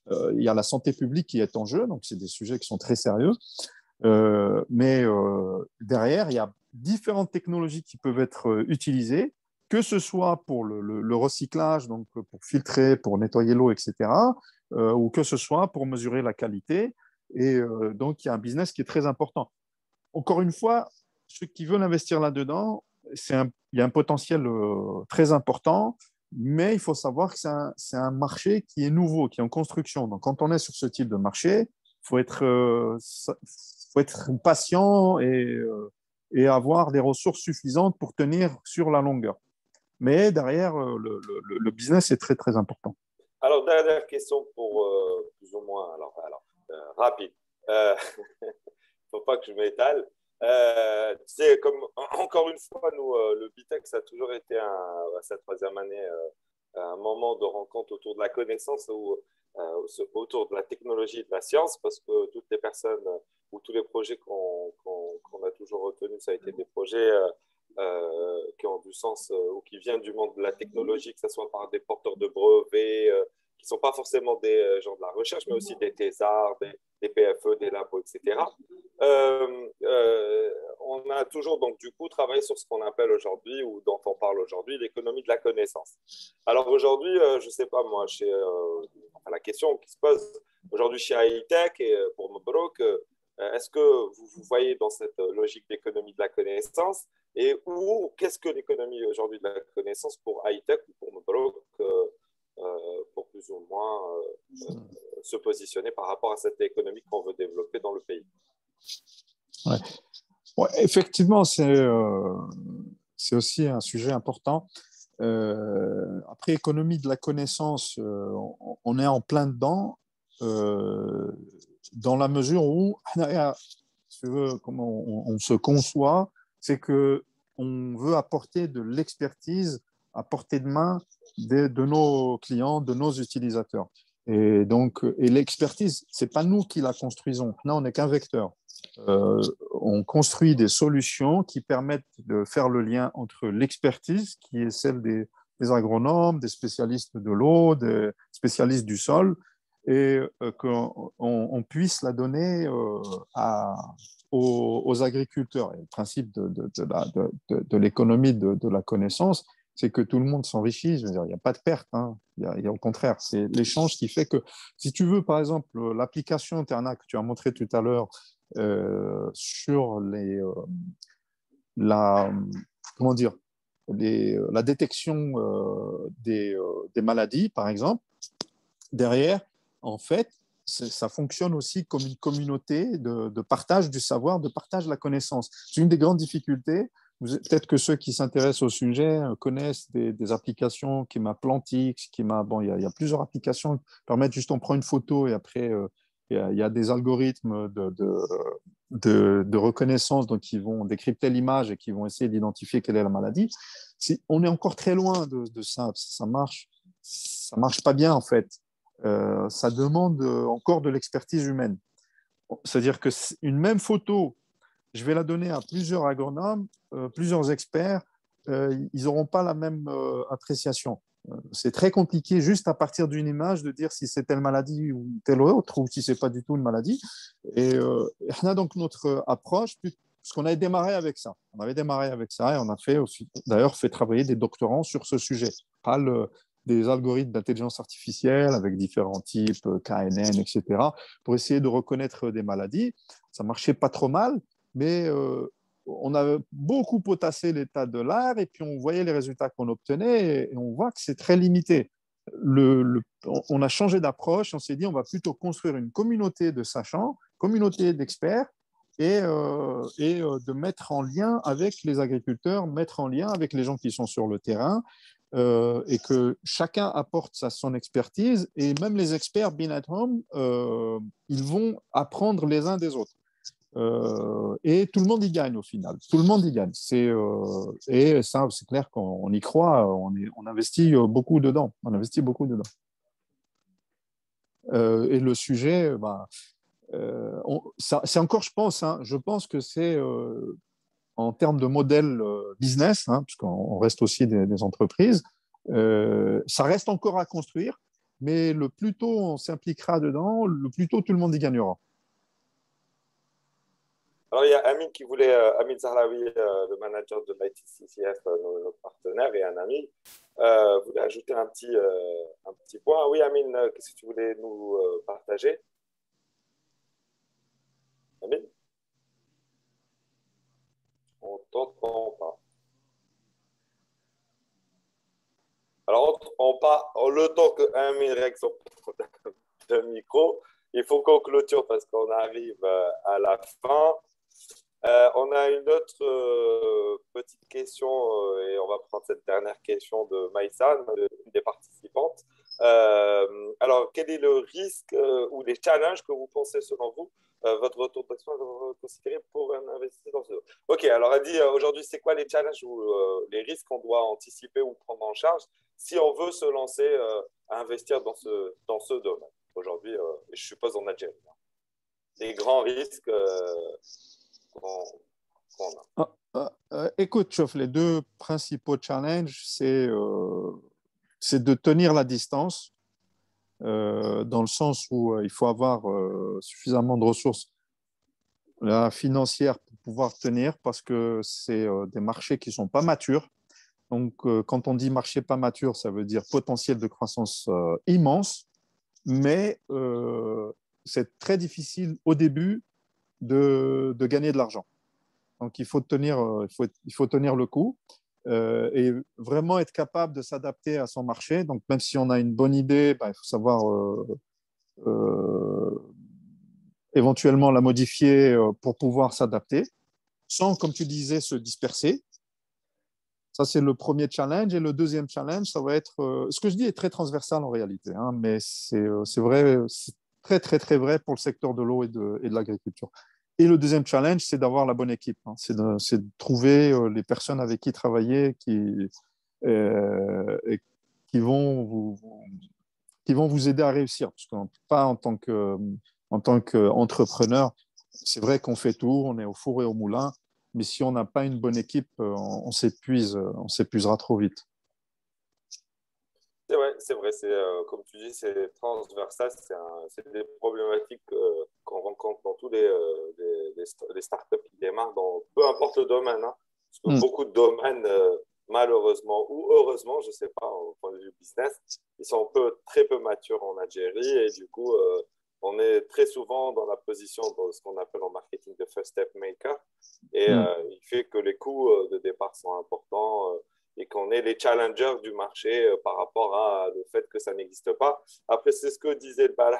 il y a la santé publique qui est en jeu. Donc, c'est des sujets qui sont très sérieux. Mais derrière, il y a différentes technologies qui peuvent être utilisées, que ce soit pour le recyclage, donc pour filtrer, pour nettoyer l'eau, etc., ou que ce soit pour mesurer la qualité. Et donc, il y a un business qui est très important. Encore une fois, ceux qui veulent investir là-dedans, il y a un potentiel très important, mais il faut savoir que c'est un marché qui est nouveau, qui est en construction. Donc, quand on est sur ce type de marché, il faut être patient et avoir des ressources suffisantes pour tenir sur la longueur. Mais derrière, le business est très, très important. Alors, dernière question pour plus ou moins rapide. Il ne faut pas que je m'étale. Tu sais, encore une fois, nous, le BITEC, ça a toujours été, cette troisième année, un moment de rencontre autour de la connaissance ou autour de la technologie et de la science, parce que toutes les personnes ou tous les projets qu'on a toujours retenus, ça a été des projets qui ont du sens ou qui viennent du monde de la technologie, que ce soit par des porteurs de brevets, qui ne sont pas forcément des gens de la recherche, mais aussi des thésards, des PFE, des labos, etc. On a toujours donc du coup travaillé sur ce qu'on appelle aujourd'hui ou dont on parle aujourd'hui l'économie de la connaissance. Alors aujourd'hui, je ne sais pas moi, la question qui se pose aujourd'hui chez Hightech et pour Mobrook, est-ce que vous vous voyez dans cette logique d'économie de la connaissance et qu'est-ce que l'économie aujourd'hui de la connaissance pour Hightech ou pour Mobrook pour plus ou moins se positionner par rapport à cette économie qu'on veut développer dans le pays? Ouais. Ouais, effectivement, c'est aussi un sujet important. Après, économie de la connaissance, on est en plein dedans, dans la mesure où, si tu veux, comment on se conçoit, c'est qu'on veut apporter de l'expertise à portée de main de nos clients, de nos utilisateurs. Et l'expertise, ce n'est pas nous qui la construisons. Là, on n'est qu'un vecteur. on construit des solutions qui permettent de faire le lien entre l'expertise, qui est celle des agronomes, des spécialistes de l'eau, des spécialistes du sol, et qu'on puisse la donner aux agriculteurs. Et le principe de l'économie de la connaissance, c'est que tout le monde s'enrichit. Je veux dire, il n'y a pas de perte. Hein. Il y a au contraire, c'est l'échange qui fait que, si tu veux, par exemple, l'application Interna que tu as montré tout à l'heure sur la, comment dire, la détection des maladies, par exemple, derrière, en fait, ça fonctionne aussi comme une communauté de partage du savoir, de partage de la connaissance. C'est une des grandes difficultés. Peut-être que ceux qui s'intéressent au sujet connaissent des applications qui m'a Plantix, bon, il y a plusieurs applications qui permettent juste on prend une photo et après il y a des algorithmes de reconnaissance donc qui vont décrypter l'image et qui vont essayer d'identifier quelle est la maladie. On est encore très loin de ça. Ça marche pas bien en fait. Ça demande encore de l'expertise humaine. C'est-à-dire qu'une même photo, je vais la donner à plusieurs agronomes, plusieurs experts, ils n'auront pas la même appréciation. C'est très compliqué juste à partir d'une image de dire si c'est telle maladie ou telle autre, ou si ce n'est pas du tout une maladie. Et on a donc notre approche, parce qu'on avait démarré avec ça. On avait démarré avec ça et on a d'ailleurs fait travailler des doctorants sur ce sujet. Pas des algorithmes d'intelligence artificielle avec différents types, KNN, etc., pour essayer de reconnaître des maladies. Ça marchait pas trop mal, mais on a beaucoup potassé l'état de l'art et puis on voyait les résultats qu'on obtenait et on voit que c'est très limité. On a changé d'approche, on s'est dit on va plutôt construire une communauté de sachants, communauté d'experts et de mettre en lien avec les agriculteurs, mettre en lien avec les gens qui sont sur le terrain et que chacun apporte son expertise et même les experts being at home, ils vont apprendre les uns des autres. Et tout le monde y gagne au final. Tout le monde y gagne. Et ça, c'est clair qu'on y croit. On investit beaucoup dedans. On investit beaucoup dedans. Et le sujet, c'est encore, je pense que c'est en termes de modèle business, hein, puisqu'on reste aussi des entreprises, ça reste encore à construire, mais le plus tôt on s'impliquera dedans, le plus tôt tout le monde y gagnera. Alors, il y a Amine qui voulait, Amine Zahlaoui, le manager de l'ITCCF, notre partenaire et un ami, voulait ajouter un petit point. Oui, Amine, qu'est-ce que tu voulais nous partager? Amine, on t'entend pas. Alors, le temps que Amine règle son de micro, il faut qu'on clôture parce qu'on arrive à la fin. On a une autre petite question et on va prendre cette dernière question de Maïsan, une des participantes. Alors, quel est le risque ou les challenges que vous pensez selon vous, votre retour d'expérience considéré pour un investisseur dans ce... Ok, alors elle dit aujourd'hui, c'est quoi les challenges ou les risques qu'on doit anticiper ou prendre en charge si on veut se lancer à investir dans ce domaine aujourd'hui, et je suppose en Algérie. Les grands risques qu'on a. Écoute, Chof, les deux principaux challenges, c'est de tenir la distance, dans le sens où il faut avoir suffisamment de ressources financières pour pouvoir tenir, parce que c'est des marchés qui ne sont pas matures. Donc, quand on dit marché pas mature, ça veut dire potentiel de croissance immense, mais c'est très difficile au début de gagner de l'argent. Donc, il faut tenir le coup et vraiment être capable de s'adapter à son marché. Donc, même si on a une bonne idée, il faut savoir éventuellement la modifier pour pouvoir s'adapter, sans, comme tu disais, se disperser. Ça, c'est le premier challenge. Et le deuxième challenge, ça va être... ce que je dis est très transversal en réalité, hein, mais c'est vrai, c'est très, très, très vrai pour le secteur de l'eau et de l'agriculture. Et le deuxième challenge, c'est d'avoir la bonne équipe. Hein. C'est de trouver les personnes avec qui travailler et qui vont vous aider à réussir. Parce que pas en tant qu'entrepreneur, c'est vrai qu'on fait tout, on est au four et au moulin, mais si on n'a pas une bonne équipe, on s'épuise, on s'épuisera trop vite. C'est vrai, comme tu dis, c'est transversal, c'est des problématiques qu'on rencontre dans tous les startups qui démarrent, dans, peu importe le domaine, hein, parce que Mm. beaucoup de domaines, malheureusement ou heureusement, je ne sais pas, au point de vue business, ils sont très peu matures en Algérie et du coup, on est très souvent dans la position de ce qu'on appelle en marketing de first step maker et Mm. il fait que les coûts de départ sont importants. Et qu'on est les challengers du marché par rapport à le fait que ça n'existe pas. Après, c'est ce que disait le Barh,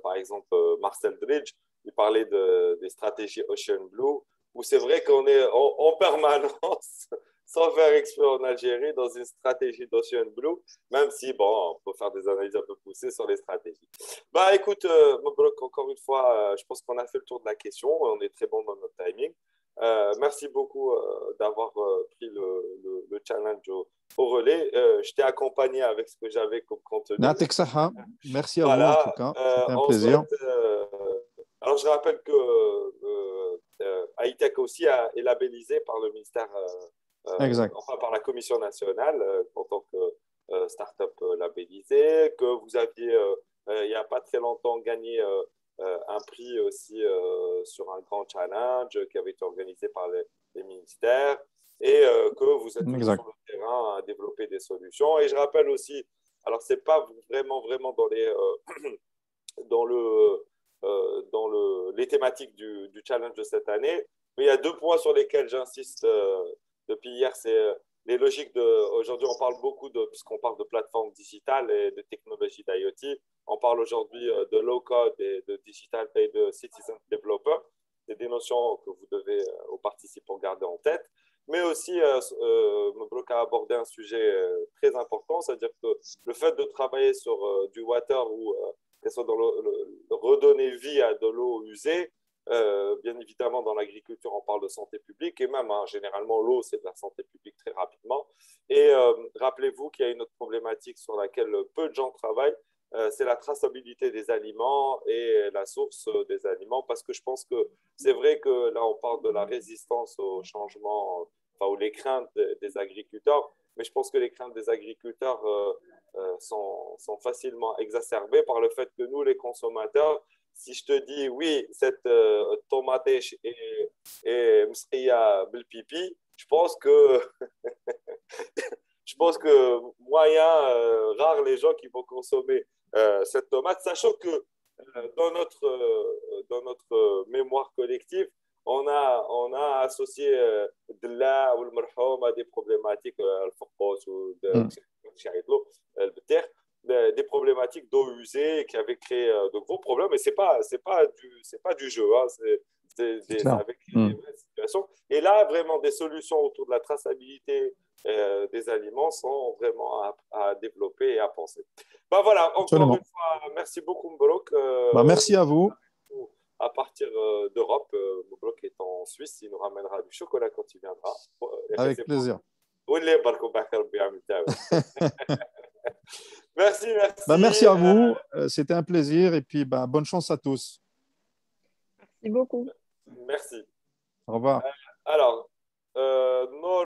par exemple, Marcel Dridge, il parlait des stratégies Ocean Blue, où c'est vrai qu'on est en permanence, sans faire exprès en Algérie, dans une stratégie d'Ocean Blue, même si, bon, on peut faire des analyses un peu poussées sur les stratégies. Bah écoute, Mobrouk, encore une fois, je pense qu'on a fait le tour de la question, on est très bon dans notre timing. Merci beaucoup d'avoir pris le challenge au relais. Je t'ai accompagné avec ce que j'avais comme contenu. Natek Saha, merci à vous en tout Voilà, cas, c'était un on plaisir. souhaite. Alors, je rappelle que Hightech aussi est labellisé par le ministère, Exact. enfin par la Commission nationale en tant que start-up labellisée, que vous aviez, il n'y a pas très longtemps, gagné un prix aussi sur un grand challenge qui avait été organisé par les ministères et que vous êtes toujours sur Exact. le terrain à développer des solutions. Et je rappelle aussi, alors c'est pas vraiment dans les thématiques du challenge de cette année. Mais il y a deux points sur lesquels j'insiste depuis hier. C'est les logiques de. Aujourd'hui, on parle beaucoup puisqu'on parle de plateformes digitales et de technologies d'IoT, on parle aujourd'hui de low code et de digital et de citizen developer. C'est des notions que vous devez aux participants garder en tête. Mais aussi, Mobrook a abordé un sujet très important, c'est-à-dire que le fait de travailler sur du water ou qu'elle soit dans redonner vie à de l'eau usée. Bien évidemment, dans l'agriculture, on parle de santé publique et même, hein, généralement, l'eau, c'est de la santé publique très rapidement. Et rappelez-vous qu'il y a une autre problématique sur laquelle peu de gens travaillent, c'est la traçabilité des aliments et la source des aliments, parce que je pense que c'est vrai que là, on parle de la résistance au changement, enfin, ou les craintes des agriculteurs, mais je pense que les craintes des agriculteurs sont facilement exacerbées par le fait que nous, les consommateurs, si je te dis oui, cette tomate est msqia بالبيبي, je pense que moyen rare les gens qui vont consommer cette tomate, sachant que dans notre mémoire collective, on a associé de là ou le marhoum à des problématiques, le focus ou Mm. des problématiques d'eau usée qui avaient créé de gros problèmes. Et c'est pas du jeu, hein, C'est ça clair. avait créé Mm. des vraies situations. Et là, vraiment, des solutions autour de la traçabilité des aliments sont vraiment à développer et à penser. Ben voilà, encore une Absolument. fois, merci beaucoup Mbolok. Bah, merci à vous. À partir d'Europe, Mbolok est en Suisse, il nous ramènera du chocolat quand il viendra. Avec plaisir. Merci, Bah, merci. merci à vous. C'était un plaisir. Et puis, bah, bonne chance à tous. Merci beaucoup. Merci. Au revoir. Alors, nos